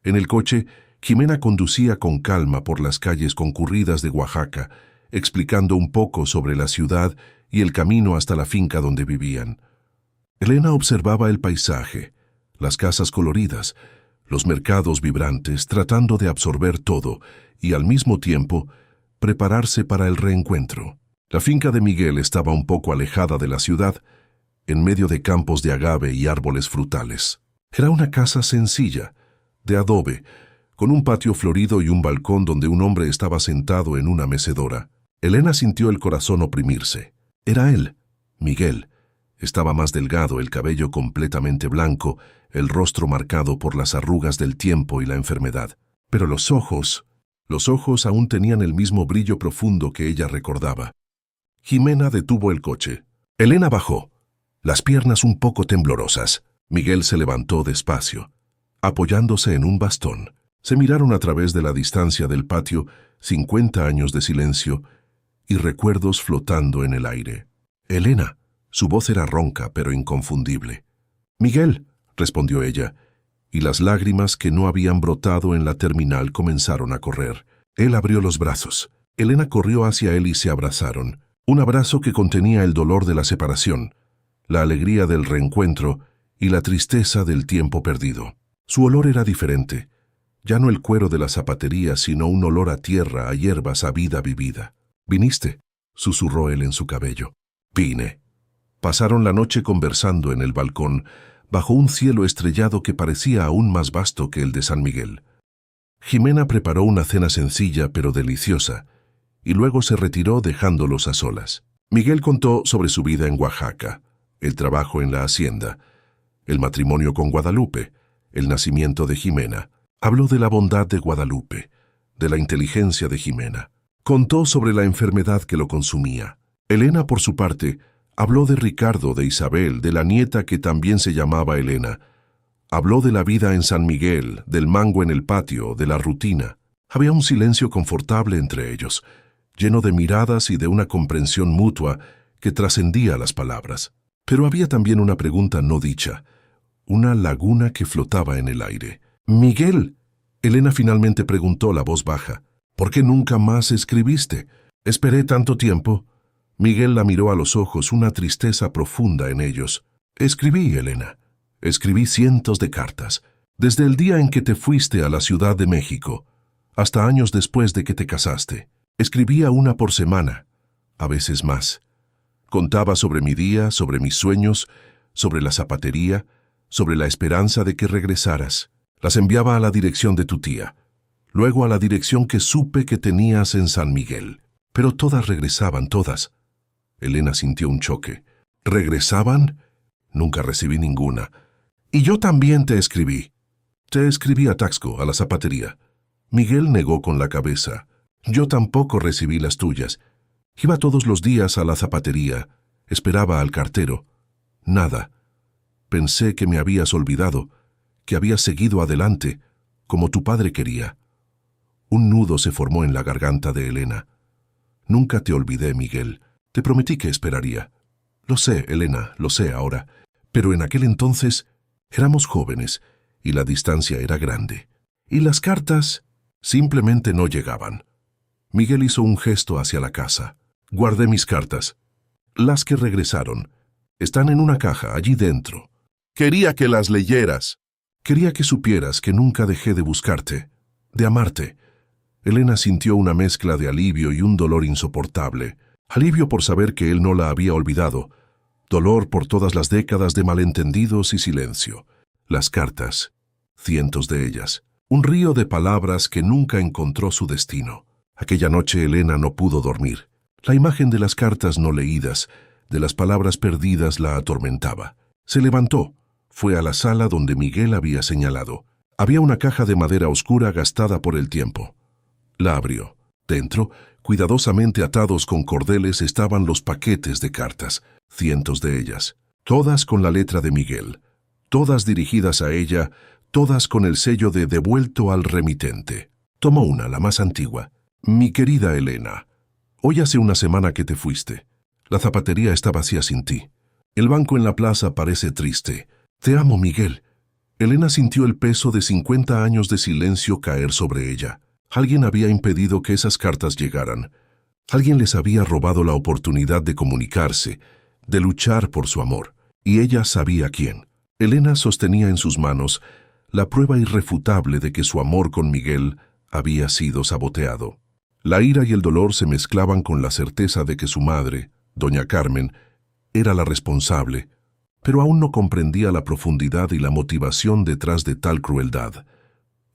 En el coche, Jimena conducía con calma por las calles concurridas de Oaxaca, explicando un poco sobre la ciudad y el camino hasta la finca donde vivían. Elena observaba el paisaje, las casas coloridas, los mercados vibrantes, tratando de absorber todo y, al mismo tiempo, prepararse para el reencuentro. La finca de Miguel estaba un poco alejada de la ciudad, en medio de campos de agave y árboles frutales. Era una casa sencilla, de adobe, con un patio florido y un balcón donde un hombre estaba sentado en una mecedora. Elena sintió el corazón oprimirse. Era él, Miguel. Estaba más delgado, el cabello completamente blanco, el rostro marcado por las arrugas del tiempo y la enfermedad. Pero los ojos aún tenían el mismo brillo profundo que ella recordaba. Jimena detuvo el coche. Elena bajó, las piernas un poco temblorosas. Miguel se levantó despacio, apoyándose en un bastón. Se miraron a través de la distancia del patio, 50 años de silencio y recuerdos flotando en el aire. «Elena». Su voz era ronca, pero inconfundible. «Miguel», respondió ella, y las lágrimas que no habían brotado en la terminal comenzaron a correr. Él abrió los brazos. Elena corrió hacia él y se abrazaron. Un abrazo que contenía el dolor de la separación, la alegría del reencuentro y la tristeza del tiempo perdido. Su olor era diferente. Ya no el cuero de la zapatería, sino un olor a tierra, a hierbas, a vida vivida. «¿Viniste?», susurró él en su cabello. «Vine». Pasaron la noche conversando en el balcón, bajo un cielo estrellado que parecía aún más vasto que el de San Miguel. Jimena preparó una cena sencilla pero deliciosa, y luego se retiró dejándolos a solas. Miguel contó sobre su vida en Oaxaca, el trabajo en la hacienda, el matrimonio con Guadalupe, el nacimiento de Jimena. Habló de la bondad de Guadalupe, de la inteligencia de Jimena. Contó sobre la enfermedad que lo consumía. Elena, por su parte, habló de Ricardo, de Isabel, de la nieta que también se llamaba Elena. Habló de la vida en San Miguel, del mango en el patio, de la rutina. Había un silencio confortable entre ellos, lleno de miradas y de una comprensión mutua que trascendía las palabras. Pero había también una pregunta no dicha, una laguna que flotaba en el aire. «Miguel», Elena finalmente preguntó, la voz baja, «¿por qué nunca más escribiste?» «Esperé tanto tiempo». Miguel la miró a los ojos, una tristeza profunda en ellos. «Escribí, Elena. Escribí cientos de cartas, desde el día en que te fuiste a la Ciudad de México, hasta años después de que te casaste. Escribía una por semana, a veces más. Contaba sobre mi día, sobre mis sueños, sobre la zapatería, sobre la esperanza de que regresaras. Las enviaba a la dirección de tu tía, luego a la dirección que supe que tenías en San Miguel. Pero todas regresaban, todas». Elena sintió un choque. «¿Regresaban? Nunca recibí ninguna. Y yo también te escribí». «Te escribí a Taxco, a la zapatería». Miguel negó con la cabeza. «Yo tampoco recibí las tuyas. Iba todos los días a la zapatería. Esperaba al cartero. Nada. Pensé que me habías olvidado, que habías seguido adelante, como tu padre quería». Un nudo se formó en la garganta de Elena. «Nunca te olvidé, Miguel. Te prometí que esperaría». «Lo sé, Elena, lo sé ahora. Pero en aquel entonces éramos jóvenes y la distancia era grande. Y las cartas simplemente no llegaban». Miguel hizo un gesto hacia la casa. «Guardé mis cartas. Las que regresaron. Están en una caja, allí dentro. Quería que las leyeras. Quería que supieras que nunca dejé de buscarte, de amarte». Elena sintió una mezcla de alivio y un dolor insoportable. Alivio por saber que él no la había olvidado. Dolor por todas las décadas de malentendidos y silencio. Las cartas, cientos de ellas. Un río de palabras que nunca encontró su destino. Aquella noche Elena no pudo dormir. La imagen de las cartas no leídas, de las palabras perdidas, la atormentaba. Se levantó, fue a la sala donde Miguel había señalado. Había una caja de madera oscura gastada por el tiempo. La abrió. Dentro, cuidadosamente atados con cordeles, estaban los paquetes de cartas, cientos de ellas, todas con la letra de Miguel, todas dirigidas a ella, todas con el sello de devuelto al remitente. Tomó una, la más antigua. Mi querida Elena, hoy hace una semana que te fuiste. La zapatería está vacía sin ti. El banco en la plaza parece triste. Te amo, Miguel. Elena sintió el peso de 50 años de silencio caer sobre ella. Alguien había impedido que esas cartas llegaran. Alguien les había robado la oportunidad de comunicarse, de luchar por su amor. Y ella sabía quién. Elena sostenía en sus manos la prueba irrefutable de que su amor con Miguel había sido saboteado. La ira y el dolor se mezclaban con la certeza de que su madre, doña Carmen, era la responsable, pero aún no comprendía la profundidad y la motivación detrás de tal crueldad.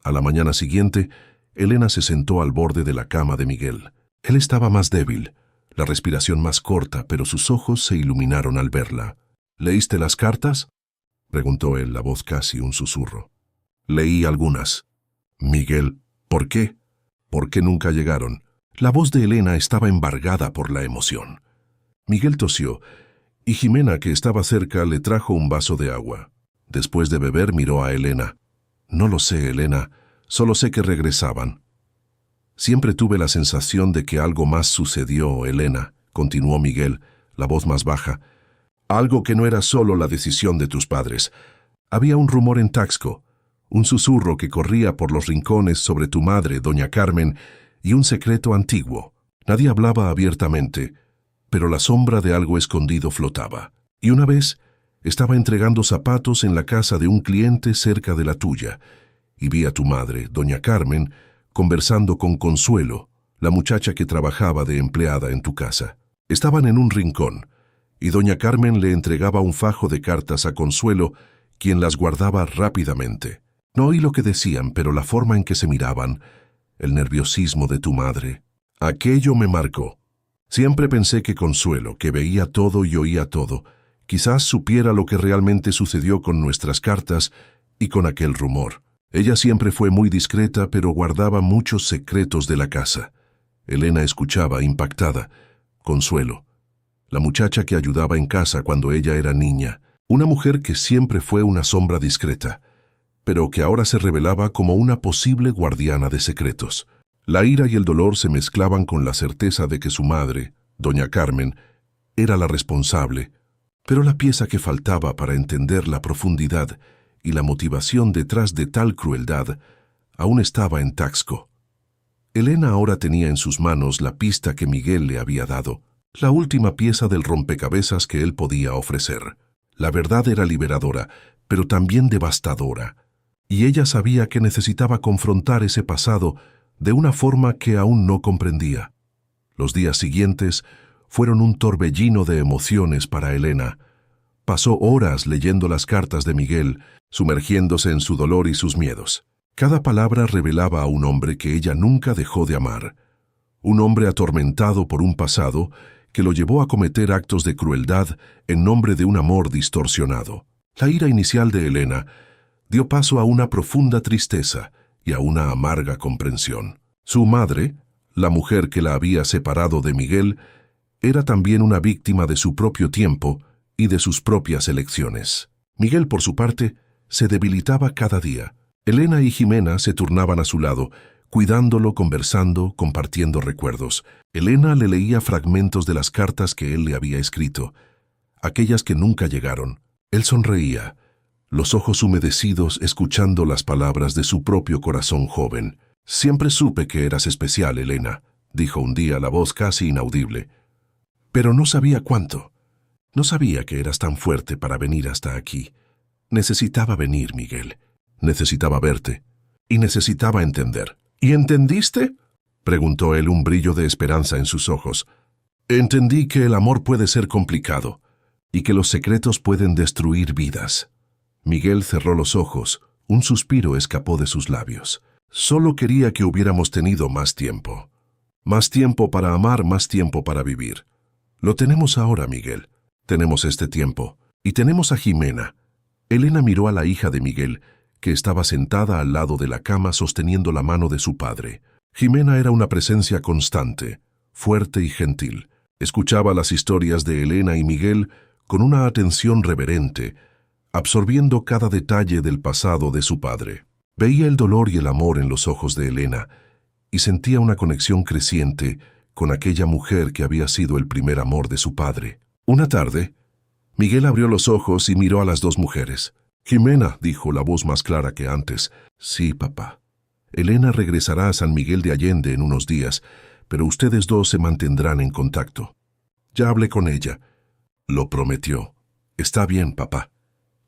A la mañana siguiente, Elena se sentó al borde de la cama de Miguel. Él estaba más débil, la respiración más corta, pero sus ojos se iluminaron al verla. ¿Leíste las cartas?, preguntó él, la voz casi un susurro. Leí algunas. Miguel, ¿por qué? ¿Por qué nunca llegaron? La voz de Elena estaba embargada por la emoción. Miguel tosió, y Jimena, que estaba cerca, le trajo un vaso de agua. Después de beber, miró a Elena. No lo sé, Elena, solo sé que regresaban. Siempre tuve la sensación de que algo más sucedió, Elena, continuó Miguel, la voz más baja. Algo que no era solo la decisión de tus padres. Había un rumor en Taxco, un susurro que corría por los rincones sobre tu madre, doña Carmen, y un secreto antiguo. Nadie hablaba abiertamente, pero la sombra de algo escondido flotaba. Y una vez estaba entregando zapatos en la casa de un cliente cerca de la tuya, y vi a tu madre, doña Carmen, conversando con Consuelo, la muchacha que trabajaba de empleada en tu casa. Estaban en un rincón, y doña Carmen le entregaba un fajo de cartas a Consuelo, quien las guardaba rápidamente. No oí lo que decían, pero la forma en que se miraban, el nerviosismo de tu madre, aquello me marcó. Siempre pensé que Consuelo, que veía todo y oía todo, quizás supiera lo que realmente sucedió con nuestras cartas y con aquel rumor. Ella siempre fue muy discreta, pero guardaba muchos secretos de la casa. Elena escuchaba, impactada. Consuelo, la muchacha que ayudaba en casa cuando ella era niña, una mujer que siempre fue una sombra discreta, pero que ahora se revelaba como una posible guardiana de secretos. La ira y el dolor se mezclaban con la certeza de que su madre, doña Carmen, era la responsable, pero la pieza que faltaba para entender la profundidad y la motivación detrás de tal crueldad aún estaba en Taxco. Elena ahora tenía en sus manos la pista que Miguel le había dado, la última pieza del rompecabezas que él podía ofrecer. La verdad era liberadora, pero también devastadora, y ella sabía que necesitaba confrontar ese pasado de una forma que aún no comprendía. Los días siguientes fueron un torbellino de emociones para Elena. Pasó horas leyendo las cartas de Miguel, sumergiéndose en su dolor y sus miedos. Cada palabra revelaba a un hombre que ella nunca dejó de amar, un hombre atormentado por un pasado que lo llevó a cometer actos de crueldad en nombre de un amor distorsionado. La ira inicial de Elena dio paso a una profunda tristeza y a una amarga comprensión. Su madre, la mujer que la había separado de Miguel, era también una víctima de su propio tiempo y de sus propias elecciones. Miguel, por su parte, se debilitaba cada día. Elena y Jimena se turnaban a su lado, cuidándolo, conversando, compartiendo recuerdos. Elena le leía fragmentos de las cartas que él le había escrito, aquellas que nunca llegaron. Él sonreía, los ojos humedecidos escuchando las palabras de su propio corazón joven. «Siempre supe que eras especial, Elena», dijo un día la voz casi inaudible. «Pero no sabía cuánto. No sabía que eras tan fuerte para venir hasta aquí. Necesitaba venir, Miguel. Necesitaba verte. Y necesitaba entender». «¿Y entendiste?», preguntó él, un brillo de esperanza en sus ojos. «Entendí que el amor puede ser complicado y que los secretos pueden destruir vidas». Miguel cerró los ojos. Un suspiro escapó de sus labios. «Solo quería que hubiéramos tenido más tiempo. Más tiempo para amar, más tiempo para vivir. Lo tenemos ahora, Miguel. Tenemos este tiempo. Y tenemos a Jimena». Elena miró a la hija de Miguel, que estaba sentada al lado de la cama sosteniendo la mano de su padre. Jimena era una presencia constante, fuerte y gentil. Escuchaba las historias de Elena y Miguel con una atención reverente, absorbiendo cada detalle del pasado de su padre. Veía el dolor y el amor en los ojos de Elena y sentía una conexión creciente con aquella mujer que había sido el primer amor de su padre. Una tarde, Miguel abrió los ojos y miró a las dos mujeres. «Jimena», dijo la voz más clara que antes. «Sí, papá. Elena regresará a San Miguel de Allende en unos días, pero ustedes dos se mantendrán en contacto». «Ya hablé con ella», lo prometió. «Está bien, papá.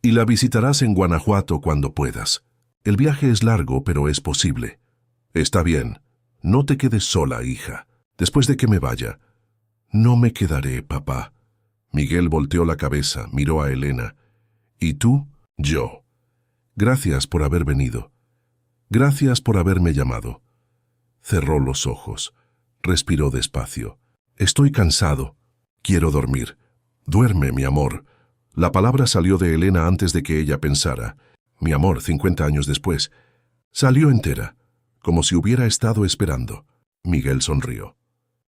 Y la visitarás en Guanajuato cuando puedas. El viaje es largo, pero es posible». «Está bien. No te quedes sola, hija. Después de que me vaya». «No me quedaré, papá». Miguel volteó la cabeza, miró a Elena. «¿Y tú?» «Yo. Gracias por haber venido. Gracias por haberme llamado». Cerró los ojos. Respiró despacio. «Estoy cansado. Quiero dormir». «Duerme, mi amor». La palabra salió de Elena antes de que ella pensara. «Mi amor», 50 años después. Salió entera, como si hubiera estado esperando. Miguel sonrió.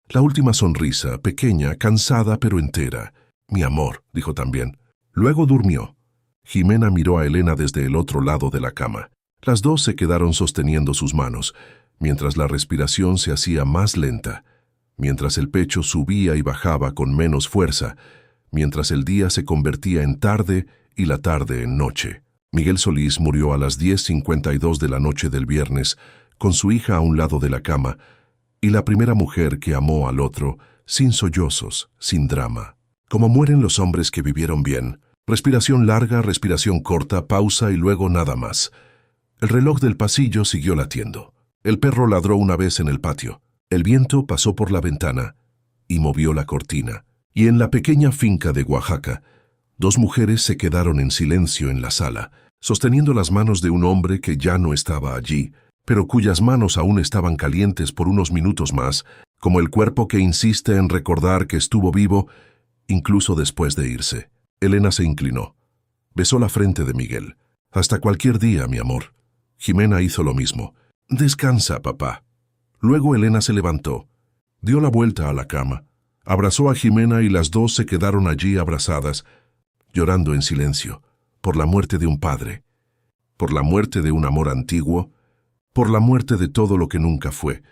La última sonrisa, pequeña, cansada pero entera. «Mi amor», dijo también. Luego durmió. Jimena miró a Elena desde el otro lado de la cama. Las dos se quedaron sosteniendo sus manos, mientras la respiración se hacía más lenta, mientras el pecho subía y bajaba con menos fuerza, mientras el día se convertía en tarde y la tarde en noche. Miguel Solís murió a las 10:52 de la noche del viernes, con su hija a un lado de la cama, y la primera mujer que amó al otro, sin sollozos, sin drama. Como mueren los hombres que vivieron bien. Respiración larga, respiración corta, pausa y luego nada más. El reloj del pasillo siguió latiendo. El perro ladró una vez en el patio. El viento pasó por la ventana y movió la cortina. Y en la pequeña finca de Oaxaca, dos mujeres se quedaron en silencio en la sala, sosteniendo las manos de un hombre que ya no estaba allí, pero cuyas manos aún estaban calientes por unos minutos más, como el cuerpo que insiste en recordar que estuvo vivo, incluso después de irse. Elena se inclinó. Besó la frente de Miguel. «Hasta cualquier día, mi amor». Jimena hizo lo mismo. «Descansa, papá». Luego Elena se levantó, dio la vuelta a la cama, abrazó a Jimena y las dos se quedaron allí abrazadas, llorando en silencio, por la muerte de un padre, por la muerte de un amor antiguo, por la muerte de todo lo que nunca fue,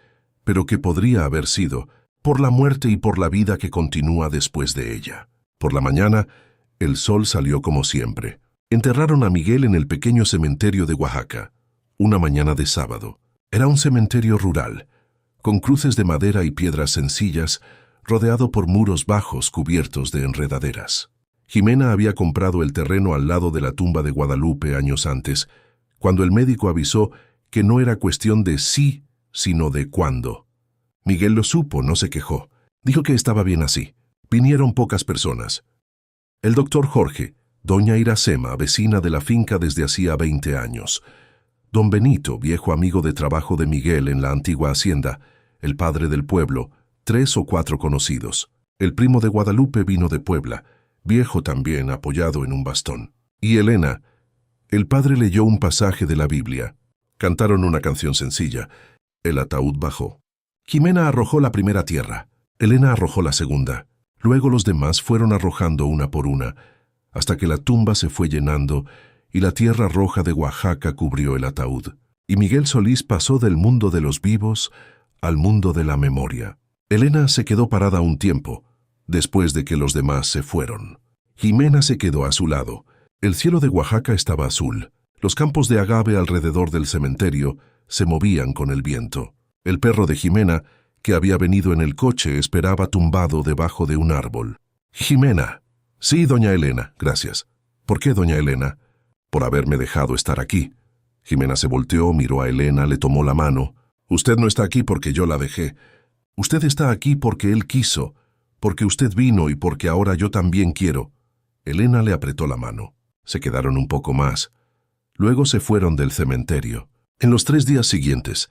pero que podría haber sido, por la muerte y por la vida que continúa después de ella. Por la mañana, el sol salió como siempre. Enterraron a Miguel en el pequeño cementerio de Oaxaca, una mañana de sábado. Era un cementerio rural, con cruces de madera y piedras sencillas, rodeado por muros bajos cubiertos de enredaderas. Jimena había comprado el terreno al lado de la tumba de Guadalupe años antes, cuando el médico avisó que no era cuestión de sí, sino de cuándo. Miguel lo supo, no se quejó. Dijo que estaba bien así. Vinieron pocas personas. El doctor Jorge, doña Iracema, vecina de la finca desde hacía 20 años. Don Benito, viejo amigo de trabajo de Miguel en la antigua hacienda, el padre del pueblo, 3 o 4 conocidos. El primo de Guadalupe vino de Puebla, viejo también, apoyado en un bastón. Y Elena. El padre leyó un pasaje de la Biblia. Cantaron una canción sencilla. El ataúd bajó. Jimena arrojó la primera tierra. Elena arrojó la segunda. Luego los demás fueron arrojando una por una, hasta que la tumba se fue llenando y la tierra roja de Oaxaca cubrió el ataúd. Y Miguel Solís pasó del mundo de los vivos al mundo de la memoria. Elena se quedó parada un tiempo, después de que los demás se fueron. Jimena se quedó a su lado. El cielo de Oaxaca estaba azul. Los campos de agave alrededor del cementerio se movían con el viento. El perro de Jimena, que había venido en el coche, esperaba tumbado debajo de un árbol. «Jimena». «Sí, doña Elena, gracias». «¿Por qué, doña Elena?» «Por haberme dejado estar aquí». Jimena se volteó, miró a Elena, le tomó la mano. «Usted no está aquí porque yo la dejé. Usted está aquí porque él quiso, porque usted vino y porque ahora yo también quiero». Elena le apretó la mano. Se quedaron un poco más. Luego se fueron del cementerio. En los 3 días siguientes,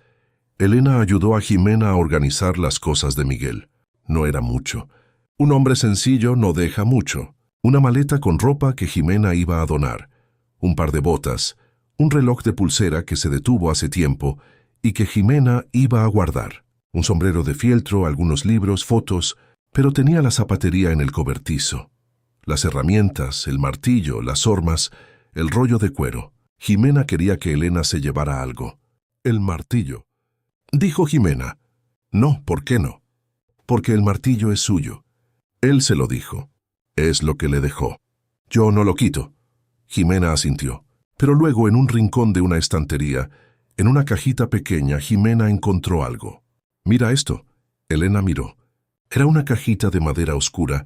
Elena ayudó a Jimena a organizar las cosas de Miguel. No era mucho. Un hombre sencillo no deja mucho. Una maleta con ropa que Jimena iba a donar, un par de botas, Un reloj de pulsera que se detuvo hace tiempo y que Jimena iba a guardar. Un sombrero de fieltro, algunos libros, fotos, pero tenía la zapatería en el cobertizo. Las herramientas, el martillo, las hormas, el rollo de cuero. Jimena quería que Elena se llevara algo. El martillo. Dijo Jimena. No, ¿por qué no? Porque el martillo es suyo. Él se lo dijo. Es lo que le dejó. Yo no lo quito. Jimena asintió. Pero luego, en un rincón de una estantería, en una cajita pequeña, Jimena encontró algo. Mira esto. Elena miró. Era una cajita de madera oscura,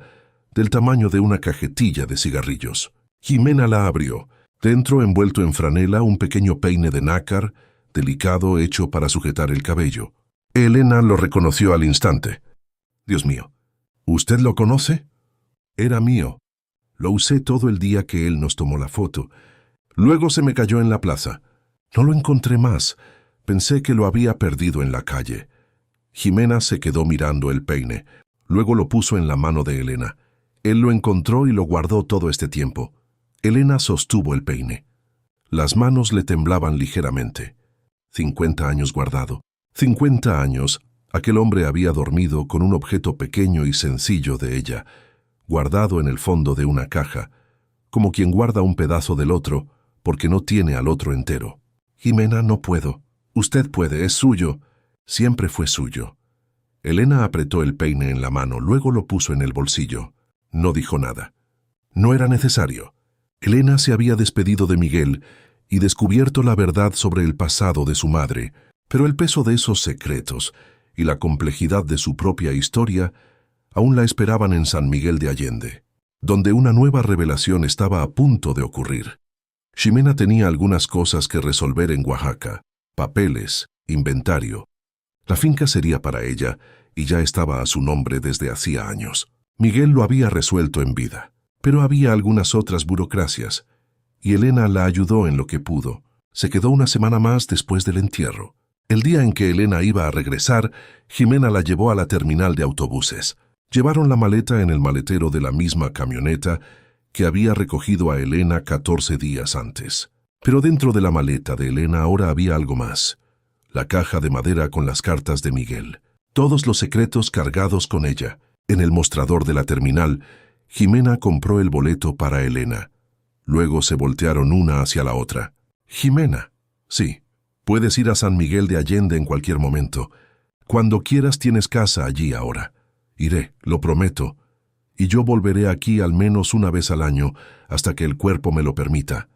del tamaño de una cajetilla de cigarrillos. Jimena la abrió. Dentro, envuelto en franela, un pequeño peine de nácar, delicado, hecho para sujetar el cabello. Elena lo reconoció al instante. Dios mío, ¿usted lo conoce? Era mío. Lo usé todo el día que él nos tomó la foto. Luego se me cayó en la plaza. No lo encontré más. Pensé que lo había perdido en la calle. Jimena se quedó mirando el peine. Luego lo puso en la mano de Elena. Él lo encontró y lo guardó todo este tiempo. Elena sostuvo el peine. Las manos le temblaban ligeramente. 50 años guardado. 50 años, aquel hombre había dormido con un objeto pequeño y sencillo de ella, guardado en el fondo de una caja, como quien guarda un pedazo del otro, porque no tiene al otro entero. Jimena, no puedo. Usted puede, es suyo. Siempre fue suyo. Elena apretó el peine en la mano, luego lo puso en el bolsillo. No dijo nada. No era necesario. Elena se había despedido de Miguel y descubierto la verdad sobre el pasado de su madre, pero el peso de esos secretos y la complejidad de su propia historia aún la esperaban en San Miguel de Allende, donde una nueva revelación estaba a punto de ocurrir. Jimena tenía algunas cosas que resolver en Oaxaca, papeles, inventario. La finca sería para ella y ya estaba a su nombre desde hacía años. Miguel lo había resuelto en vida, pero había algunas otras burocracias, y Elena la ayudó en lo que pudo. Se quedó una semana más después del entierro. El día en que Elena iba a regresar, Jimena la llevó a la terminal de autobuses. Llevaron la maleta en el maletero de la misma camioneta que había recogido a Elena 14 días antes. Pero dentro de la maleta de Elena ahora había algo más. La caja de madera con las cartas de Miguel. Todos los secretos cargados con ella. En el mostrador de la terminal, Jimena compró el boleto para Elena. Luego se voltearon una hacia la otra. Jimena, sí, puedes ir a San Miguel de Allende en cualquier momento. Cuando quieras tienes casa allí ahora. Iré, lo prometo, y yo volveré aquí al menos una vez al año hasta que el cuerpo me lo permita.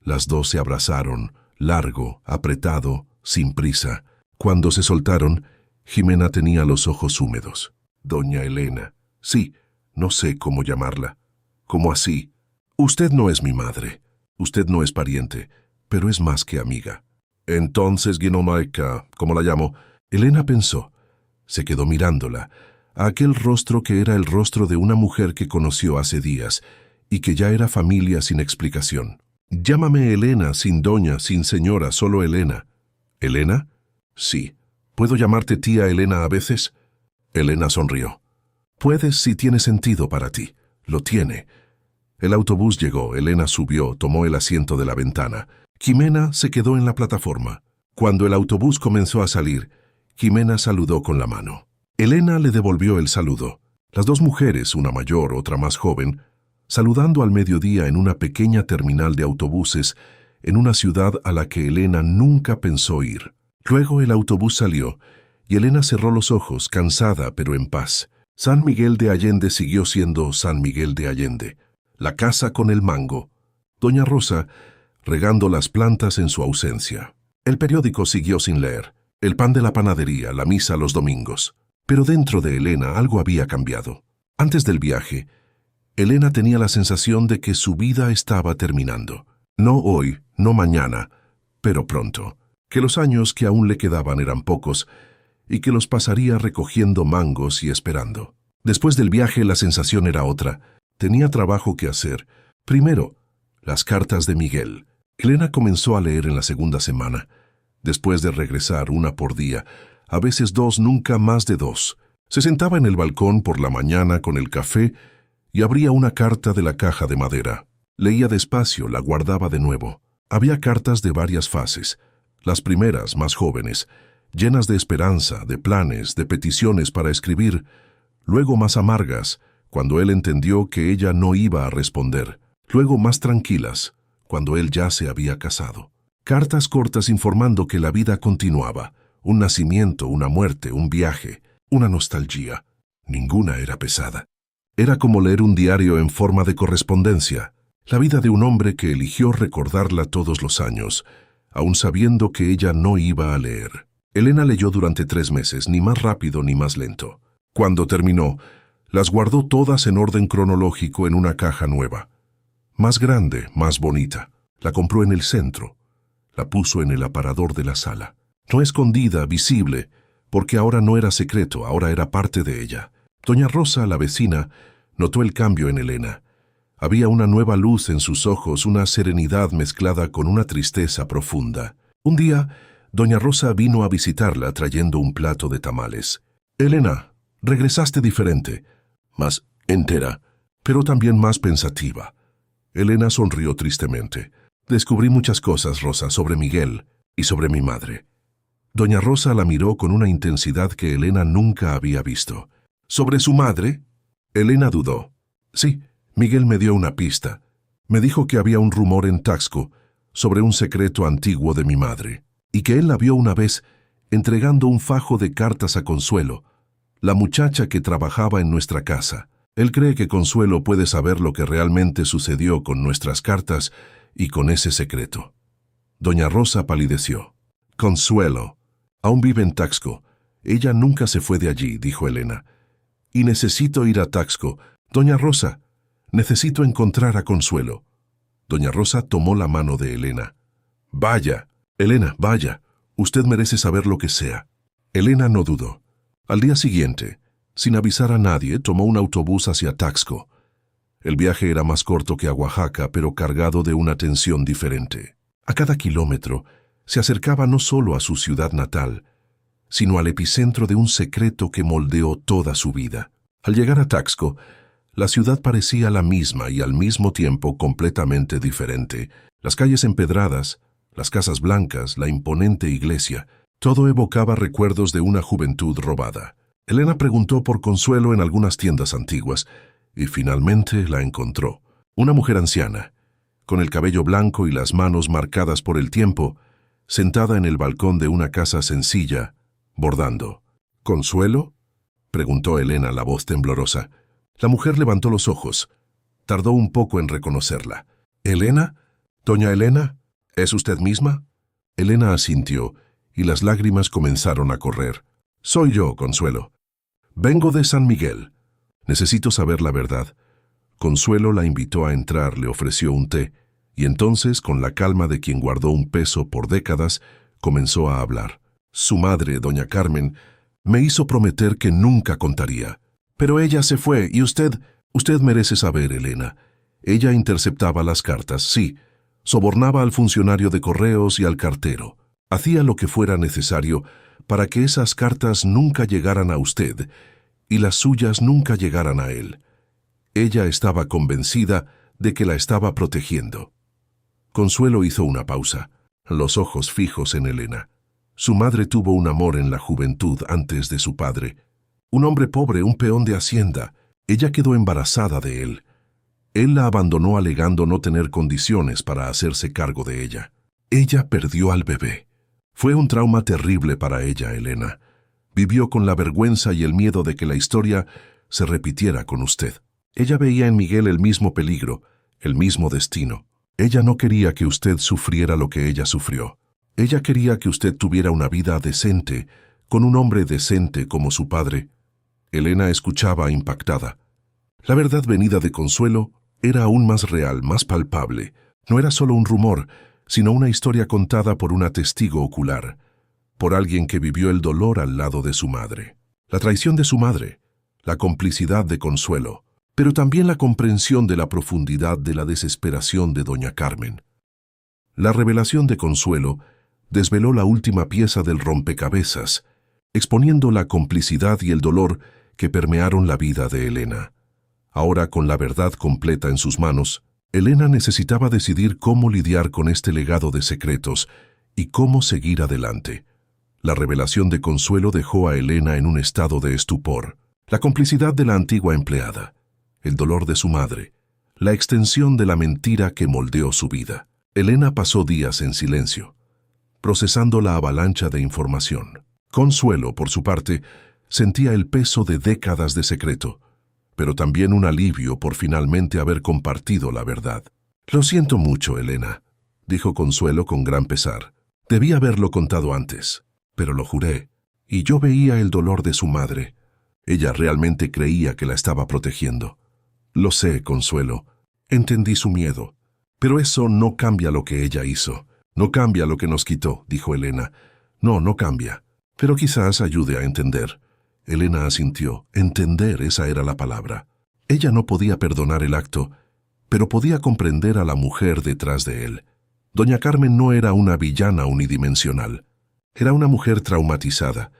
Las dos se abrazaron, largo, apretado, sin prisa. Cuando se soltaron, Jimena tenía los ojos húmedos. Doña Elena, sí, no sé cómo llamarla. ¿Cómo así? Usted no es mi madre, usted no es pariente, pero es más que amiga. Entonces, Guinomaika, ¿cómo la llamo? Elena pensó. Se quedó mirándola, a aquel rostro que era el rostro de una mujer que conoció hace días y que ya era familia sin explicación. Llámame Elena, sin doña, sin señora, solo Elena. ¿Elena? Sí. ¿Puedo llamarte tía Elena a veces? Elena sonrió. Puedes si tiene sentido para ti. Lo tiene. El autobús llegó, Elena subió, tomó el asiento de la ventana. Jimena se quedó en la plataforma. Cuando el autobús comenzó a salir, Jimena saludó con la mano. Elena le devolvió el saludo. Las dos mujeres, una mayor, otra más joven, saludando al mediodía en una pequeña terminal de autobuses en una ciudad a la que Elena nunca pensó ir. Luego el autobús salió y Elena cerró los ojos, cansada pero en paz. San Miguel de Allende siguió siendo San Miguel de Allende. La casa con el mango. Doña Rosa regando las plantas en su ausencia. El periódico siguió sin leer. El pan de la panadería, la misa los domingos. Pero dentro de Elena algo había cambiado. Antes del viaje, Elena tenía la sensación de que su vida estaba terminando. No hoy, no mañana, pero pronto. Que los años que aún le quedaban eran pocos y que los pasaría recogiendo mangos y esperando. Después del viaje la sensación era otra. Tenía trabajo que hacer. Primero, las cartas de Miguel. Elena comenzó a leer en la segunda semana. Después de regresar una por día, a veces dos, nunca más de dos. Se sentaba en el balcón por la mañana con el café y abría una carta de la caja de madera. Leía despacio, la guardaba de nuevo. Había cartas de varias fases, las primeras más jóvenes, llenas de esperanza, de planes, de peticiones para escribir, luego más amargas, cuando él entendió que ella no iba a responder, luego más tranquilas, cuando él ya se había casado. Cartas cortas informando que la vida continuaba, un nacimiento, una muerte, un viaje, una nostalgia. Ninguna era pesada. Era como leer un diario en forma de correspondencia, la vida de un hombre que eligió recordarla todos los años, aun sabiendo que ella no iba a leer. Elena leyó durante 3 meses, ni más rápido ni más lento. Cuando terminó, las guardó todas en orden cronológico en una caja nueva. Más grande, más bonita. La compró en el centro. La puso en el aparador de la sala. No escondida, visible, porque ahora no era secreto, ahora era parte de ella. Doña Rosa, la vecina, notó el cambio en Elena. Había una nueva luz en sus ojos, una serenidad mezclada con una tristeza profunda. Un día, Doña Rosa vino a visitarla trayendo un plato de tamales. «Elena, regresaste diferente, más entera, pero también más pensativa». Elena sonrió tristemente. «Descubrí muchas cosas, Rosa, sobre Miguel y sobre mi madre». Doña Rosa la miró con una intensidad que Elena nunca había visto. «¿Sobre su madre?» Elena dudó. «Sí, Miguel me dio una pista. Me dijo que había un rumor en Taxco sobre un secreto antiguo de mi madre, y que él la vio una vez entregando un fajo de cartas a Consuelo, la muchacha que trabajaba en nuestra casa. Él cree que Consuelo puede saber lo que realmente sucedió con nuestras cartas y con ese secreto». Doña Rosa palideció. «Consuelo. Aún vive en Taxco. Ella nunca se fue de allí», dijo Elena. «Y necesito ir a Taxco. Doña Rosa, necesito encontrar a Consuelo». Doña Rosa tomó la mano de Elena. «Vaya, Elena, vaya. Usted merece saber lo que sea». Elena no dudó. Al día siguiente, sin avisar a nadie, tomó un autobús hacia Taxco. El viaje era más corto que a Oaxaca, pero cargado de una tensión diferente. A cada kilómetro, se acercaba no solo a su ciudad natal, sino al epicentro de un secreto que moldeó toda su vida. Al llegar a Taxco, la ciudad parecía la misma y al mismo tiempo completamente diferente. Las calles empedradas, las casas blancas, la imponente iglesia, todo evocaba recuerdos de una juventud robada. Elena preguntó por Consuelo en algunas tiendas antiguas y finalmente la encontró. Una mujer anciana, con el cabello blanco y las manos marcadas por el tiempo, sentada en el balcón de una casa sencilla, bordando. «¿Consuelo?», preguntó Elena, la voz temblorosa. La mujer levantó los ojos. Tardó un poco en reconocerla. «¿Elena? ¿Doña Elena? ¿Es usted misma?». Elena asintió, y las lágrimas comenzaron a correr. «Soy yo, Consuelo. Vengo de San Miguel. Necesito saber la verdad». Consuelo la invitó a entrar, le ofreció un té, y entonces, con la calma de quien guardó un peso por décadas, comenzó a hablar. «Su madre, doña Carmen, me hizo prometer que nunca contaría. Pero ella se fue, y usted merece saber, Elena. Ella interceptaba las cartas, sí. Sobornaba al funcionario de correos y al cartero. Hacía lo que fuera necesario para que esas cartas nunca llegaran a usted y las suyas nunca llegaran a él. Ella estaba convencida de que la estaba protegiendo». Consuelo hizo una pausa, los ojos fijos en Elena. Su madre tuvo un amor en la juventud antes de su padre. Un hombre pobre, un peón de hacienda. Ella quedó embarazada de él. Él la abandonó alegando no tener condiciones para hacerse cargo de ella. Ella perdió al bebé. Fue un trauma terrible para ella, Elena. Vivió con la vergüenza y el miedo de que la historia se repitiera con usted. Ella veía en Miguel el mismo peligro, el mismo destino. Ella no quería que usted sufriera lo que ella sufrió. Ella quería que usted tuviera una vida decente, con un hombre decente como su padre. Elena escuchaba impactada. La verdad venida de Consuelo era aún más real, más palpable. No era solo un rumor, sino una historia contada por una testigo ocular, por alguien que vivió el dolor al lado de su madre. La traición de su madre, la complicidad de Consuelo, pero también la comprensión de la profundidad de la desesperación de doña Carmen. La revelación de Consuelo desveló la última pieza del rompecabezas, exponiendo la complicidad y el dolor que permearon la vida de Elena. Ahora, con la verdad completa en sus manos, Elena necesitaba decidir cómo lidiar con este legado de secretos y cómo seguir adelante. La revelación de Consuelo dejó a Elena en un estado de estupor. La complicidad de la antigua empleada, el dolor de su madre, la extensión de la mentira que moldeó su vida. Elena pasó días en silencio, procesando la avalancha de información. Consuelo, por su parte, sentía el peso de décadas de secreto, pero también un alivio por finalmente haber compartido la verdad. «Lo siento mucho, Elena», dijo Consuelo con gran pesar. «Debí haberlo contado antes, pero lo juré, y yo veía el dolor de su madre. Ella realmente creía que la estaba protegiendo». «Lo sé, Consuelo. Entendí su miedo. Pero eso no cambia lo que ella hizo. No cambia lo que nos quitó», dijo Elena. «No, no cambia. Pero quizás ayude a entender». Elena asintió. Entender, esa era la palabra. Ella no podía perdonar el acto, pero podía comprender a la mujer detrás de él. Doña Carmen no era una villana unidimensional. Era una mujer traumatizada,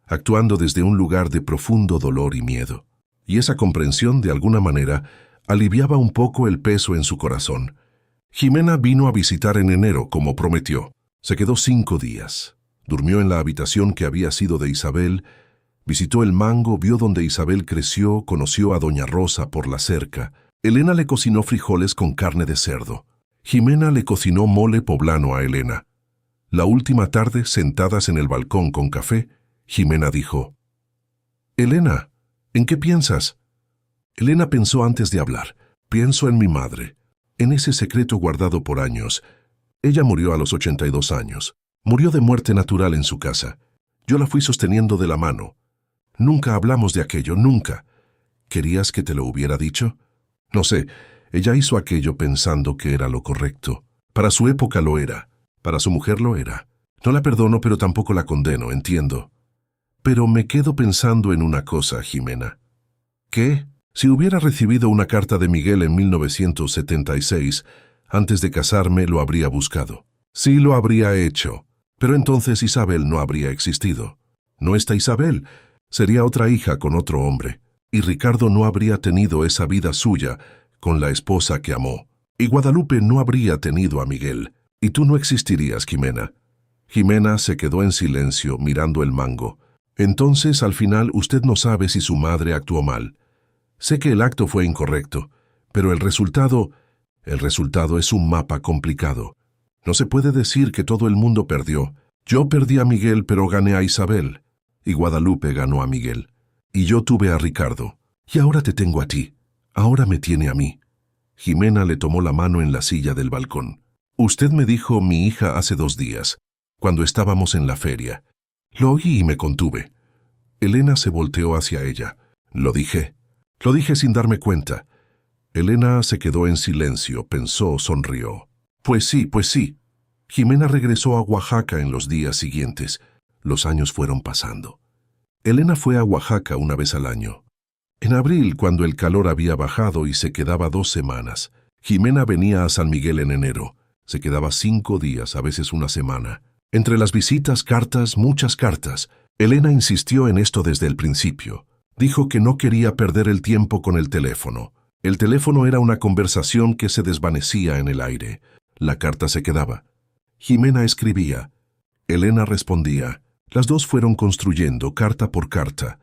actuando desde un lugar de profundo dolor y miedo. Y esa comprensión, de alguna manera, aliviaba un poco el peso en su corazón. Jimena vino a visitar en enero, como prometió. Se quedó 5 días. Durmió en la habitación que había sido de Isabel. Visitó el mango, vio donde Isabel creció, conoció a doña Rosa por la cerca. Elena le cocinó frijoles con carne de cerdo. Jimena le cocinó mole poblano a Elena. La última tarde, sentadas en el balcón con café, Jimena dijo: «Elena, ¿en qué piensas?» Elena pensó antes de hablar. «Pienso en mi madre, en ese secreto guardado por años. Ella murió a los 82 años. Murió de muerte natural en su casa. Yo la fui sosteniendo de la mano. Nunca hablamos de aquello, nunca. ¿Querías que te lo hubiera dicho? No sé, ella hizo aquello pensando que era lo correcto. Para su época lo era, para su mujer lo era. No la perdono, pero tampoco la condeno, entiendo. Pero me quedo pensando en una cosa, Jimena. ¿Qué? Si hubiera recibido una carta de Miguel en 1976, antes de casarme lo habría buscado. Sí lo habría hecho, pero entonces Isabel no habría existido. No está Isabel. Sería otra hija con otro hombre, y Ricardo no habría tenido esa vida suya con la esposa que amó, y Guadalupe no habría tenido a Miguel, y tú no existirías, Jimena». Jimena se quedó en silencio mirando el mango. «Entonces, al final, usted no sabe si su madre actuó mal. Sé que el acto fue incorrecto, pero el resultado es un mapa complicado. No se puede decir que todo el mundo perdió. Yo perdí a Miguel, pero gané a Isabel. Y Guadalupe ganó a Miguel. Y yo tuve a Ricardo. Y ahora te tengo a ti. Ahora me tiene a mí». Jimena le tomó la mano en la silla del balcón. «Usted me dijo mi hija hace 2 días, cuando estábamos en la feria. Lo oí y me contuve». Elena se volteó hacia ella. Lo dije sin darme cuenta». Elena se quedó en silencio, pensó, sonrió. Pues sí. Jimena regresó a Oaxaca en los días siguientes. Los años fueron pasando. Elena fue a Oaxaca una vez al año. En abril, cuando el calor había bajado y se quedaba 2 semanas. Jimena venía a San Miguel en enero. Se quedaba 5 días, a veces una semana. Entre las visitas, cartas, muchas cartas. Elena insistió en esto desde el principio. Dijo que no quería perder el tiempo con el teléfono. El teléfono era una conversación que se desvanecía en el aire. La carta se quedaba. Jimena escribía. Elena respondía. Las dos fueron construyendo, carta por carta,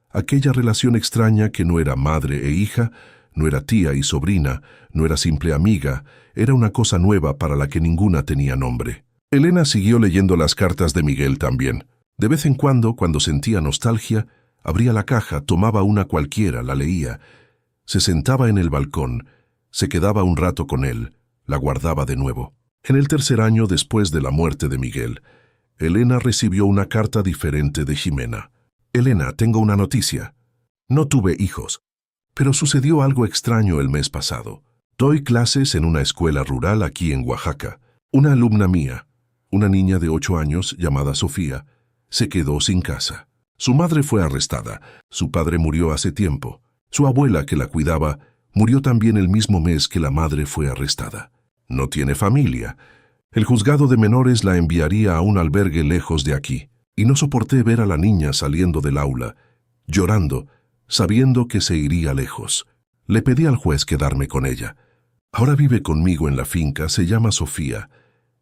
aquella relación extraña que no era madre e hija, no era tía y sobrina, no era simple amiga, era una cosa nueva para la que ninguna tenía nombre. Elena siguió leyendo las cartas de Miguel también. De vez en cuando sentía nostalgia, abría la caja, tomaba una cualquiera, la leía, se sentaba en el balcón, se quedaba un rato con él, la guardaba de nuevo. En el 3er año después de la muerte de Miguel, Elena recibió una carta diferente de Jimena. «Elena, tengo una noticia. No tuve hijos, pero sucedió algo extraño el mes pasado. Doy clases en una escuela rural aquí en Oaxaca. Una alumna mía, una niña de 8 años llamada Sofía, se quedó sin casa. Su madre fue arrestada, su padre murió hace tiempo. Su abuela, que la cuidaba, murió también el mismo mes que la madre fue arrestada. No tiene familia. El juzgado de menores la enviaría a un albergue lejos de aquí, y no soporté ver a la niña saliendo del aula, llorando, sabiendo que se iría lejos. Le pedí al juez quedarme con ella. Ahora vive conmigo en la finca, se llama Sofía.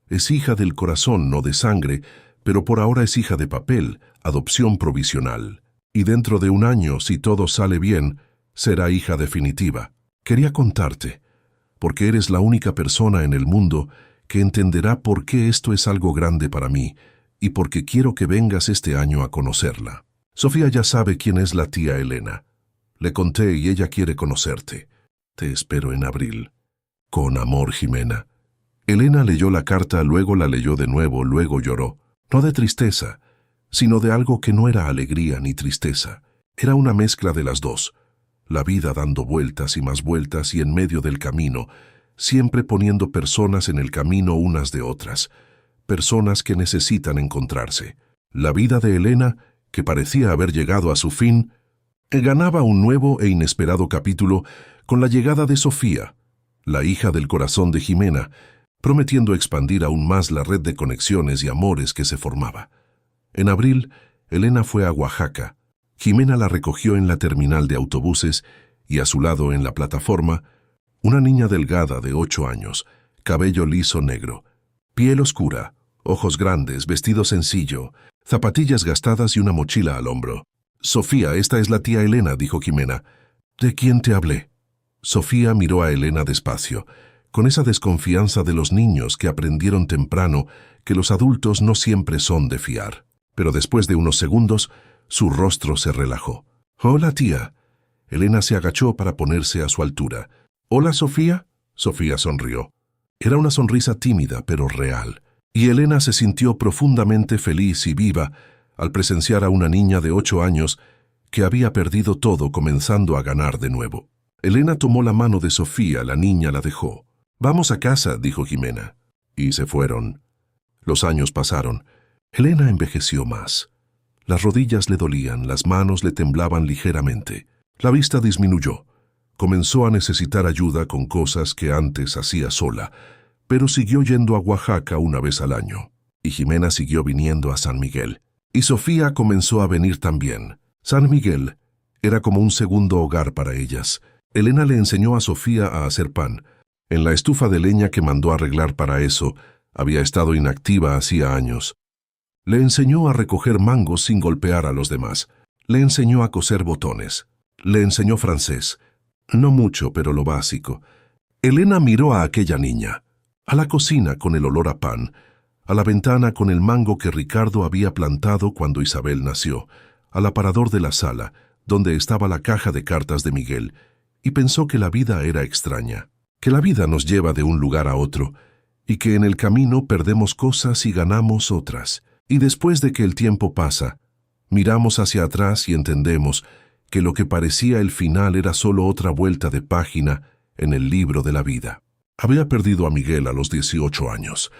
Es hija del corazón, no de sangre, pero por ahora es hija de papel, adopción provisional. Y dentro de un año, si todo sale bien, será hija definitiva. Quería contarte, porque eres la única persona en el mundo que entenderá por qué esto es algo grande para mí y porque quiero que vengas este año a conocerla. Sofía ya sabe quién es la tía Elena. Le conté y ella quiere conocerte. Te espero en abril. Con amor, Jimena. Elena leyó la carta, luego la leyó de nuevo, luego lloró. No de tristeza, sino de algo que no era alegría ni tristeza. Era una mezcla de las dos. La vida dando vueltas y en medio del camino, siempre poniendo personas en el camino unas de otras. Personas que necesitan encontrarse. La vida de Elena, que parecía haber llegado a su fin, ganaba un nuevo e inesperado capítulo con la llegada de Sofía, la hija del corazón de Jimena, prometiendo expandir aún más la red de conexiones y amores que se formaba. En abril, Elena fue a Oaxaca. Jimena la recogió en la terminal de autobuses y a su lado en la plataforma, una niña delgada de 8 años, cabello liso negro, piel oscura, ojos grandes, vestido sencillo, zapatillas gastadas y una mochila al hombro. «Sofía, esta es la tía Elena», dijo Jimena. «¿De quién te hablé?» Sofía miró a Elena despacio, con esa desconfianza de los niños que aprendieron temprano que los adultos no siempre son de fiar. Pero después de unos segundos, su rostro se relajó. «Hola, tía». Elena se agachó para ponerse a su altura. «Hola, Sofía». Sofía sonrió. Era una sonrisa tímida, pero real. Y Elena se sintió profundamente feliz y viva al presenciar a una niña de 8 años que había perdido todo comenzando a ganar de nuevo. Elena tomó la mano de Sofía, la niña la dejó. «Vamos a casa», dijo Jimena. Y se fueron. Los años pasaron. Elena envejeció más. Las rodillas le dolían, las manos le temblaban ligeramente. La vista disminuyó. Comenzó a necesitar ayuda con cosas que antes hacía sola, pero siguió yendo a Oaxaca una vez al año. Y Jimena siguió viniendo a San Miguel. Y Sofía comenzó a venir también. San Miguel era como un segundo hogar para ellas. Elena le enseñó a Sofía a hacer pan. En la estufa de leña que mandó arreglar para eso, había estado inactiva hacía años. Le enseñó a recoger mangos sin golpear a los demás. Le enseñó a coser botones. Le enseñó francés. No mucho, pero lo básico. Elena miró a aquella niña, a la cocina con el olor a pan, a la ventana con el mango que Ricardo había plantado cuando Isabel nació, al aparador de la sala, donde estaba la caja de cartas de Miguel, y pensó que la vida era extraña, que la vida nos lleva de un lugar a otro, y que en el camino perdemos cosas y ganamos otras. Y después de que el tiempo pasa, miramos hacia atrás y entendemos que lo que parecía el final era solo otra vuelta de página en el libro de la vida. Había perdido a Miguel a los 18 años,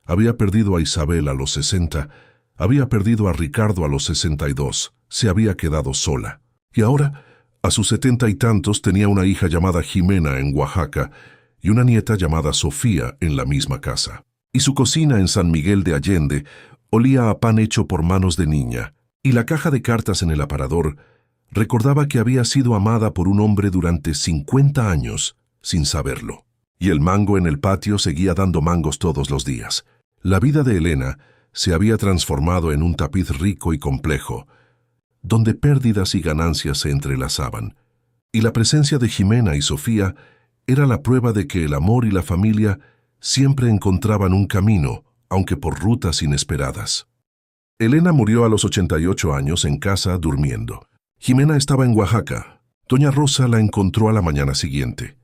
había perdido a Isabel a los 60, había perdido a Ricardo a los 62, se había quedado sola. Y ahora, a sus 70 y tantos, tenía una hija llamada Jimena en Oaxaca y una nieta llamada Sofía en la misma casa. Y su cocina en San Miguel de Allende olía a pan hecho por manos de niña, y la caja de cartas en el aparador recordaba que había sido amada por un hombre durante 50 años sin saberlo. Y el mango en el patio seguía dando mangos todos los días. La vida de Elena se había transformado en un tapiz rico y complejo, donde pérdidas y ganancias se entrelazaban. Y la presencia de Jimena y Sofía era la prueba de que el amor y la familia siempre encontraban un camino, aunque por rutas inesperadas. Elena murió a los 88 años en casa durmiendo. Jimena estaba en Oaxaca. Doña Rosa la encontró a la mañana siguiente,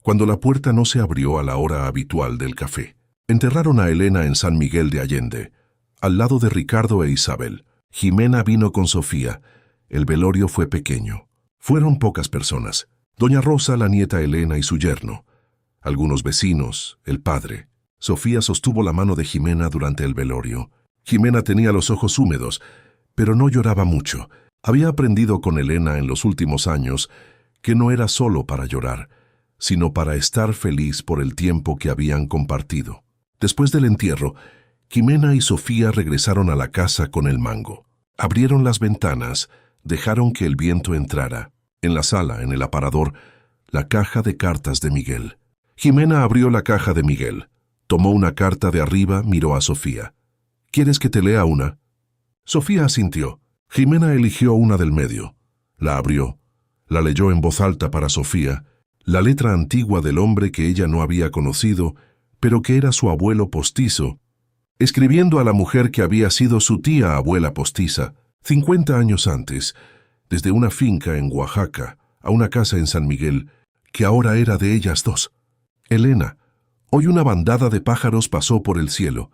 cuando la puerta no se abrió a la hora habitual del café. Enterraron a Elena en San Miguel de Allende, al lado de Ricardo e Isabel. Jimena vino con Sofía. El velorio fue pequeño. Fueron pocas personas. Doña Rosa, la nieta Elena y su yerno. Algunos vecinos, el padre. Sofía sostuvo la mano de Jimena durante el velorio. Jimena tenía los ojos húmedos, pero no lloraba mucho. Había aprendido con Elena en los últimos años que no era solo para llorar, sino para estar feliz por el tiempo que habían compartido. Después del entierro, Jimena y Sofía regresaron a la casa con el mango. Abrieron las ventanas, dejaron que el viento entrara. En la sala, en el aparador, la caja de cartas de Miguel. Jimena abrió la caja de Miguel. Tomó una carta de arriba, miró a Sofía. ¿Quieres que te lea una? Sofía asintió. Jimena eligió una del medio. La abrió. La leyó en voz alta para Sofía, la letra antigua del hombre que ella no había conocido, pero que era su abuelo postizo, escribiendo a la mujer que había sido su tía abuela postiza, 50 años antes, desde una finca en Oaxaca a una casa en San Miguel, que ahora era de ellas dos. Elena, hoy una bandada de pájaros pasó por el cielo.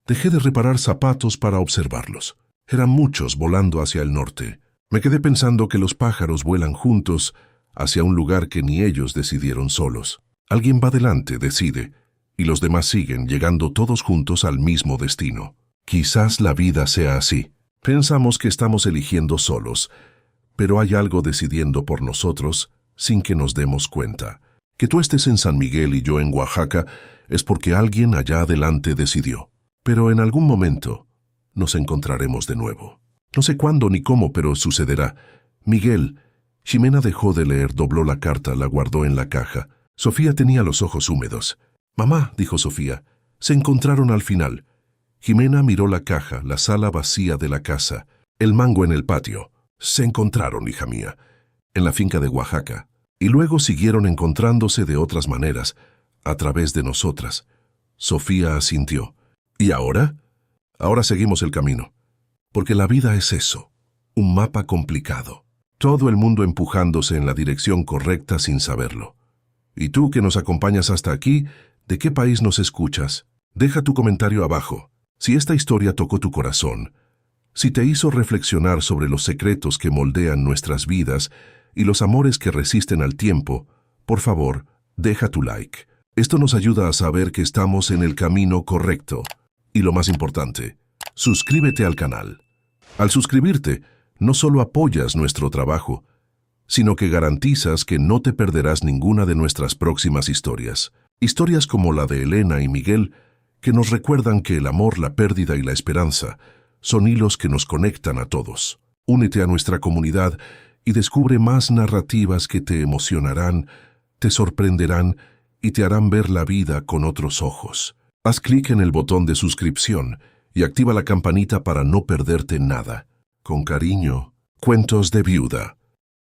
Dejé de reparar zapatos para observarlos. Eran muchos volando hacia el norte. Me quedé pensando que los pájaros vuelan juntos hacia un lugar que ni ellos decidieron solos. Alguien va delante, decide, y los demás siguen, llegando todos juntos al mismo destino. Quizás la vida sea así. Pensamos que estamos eligiendo solos, pero hay algo decidiendo por nosotros sin que nos demos cuenta. Que tú estés en San Miguel y yo en Oaxaca es porque alguien allá adelante decidió. Pero en algún momento nos encontraremos de nuevo. No sé cuándo ni cómo, pero sucederá. Miguel. Jimena dejó de leer, dobló la carta, la guardó en la caja. Sofía tenía los ojos húmedos. Mamá, dijo Sofía, se encontraron al final. Jimena miró la caja, la sala vacía de la casa, el mango en el patio. Se encontraron, hija mía, en la finca de Oaxaca. Y luego siguieron encontrándose de otras maneras, a través de nosotras. Sofía asintió. ¿Y ahora? Ahora seguimos el camino. Porque la vida es eso, un mapa complicado. Todo el mundo empujándose en la dirección correcta sin saberlo. Y tú que nos acompañas hasta aquí, ¿de qué país nos escuchas? Deja tu comentario abajo. Si esta historia tocó tu corazón, si te hizo reflexionar sobre los secretos que moldean nuestras vidas y los amores que resisten al tiempo, por favor, deja tu like. Esto nos ayuda a saber que estamos en el camino correcto. Y lo más importante, suscríbete al canal. Al suscribirte, no solo apoyas nuestro trabajo, sino que garantizas que no te perderás ninguna de nuestras próximas historias. Historias como la de Elena y Miguel, que nos recuerdan que el amor, la pérdida y la esperanza son hilos que nos conectan a todos. Únete a nuestra comunidad y descubre más narrativas que te emocionarán, te sorprenderán y te harán ver la vida con otros ojos. Haz clic en el botón de suscripción y activa la campanita para no perderte nada. Con cariño, Cuentos de Viuda.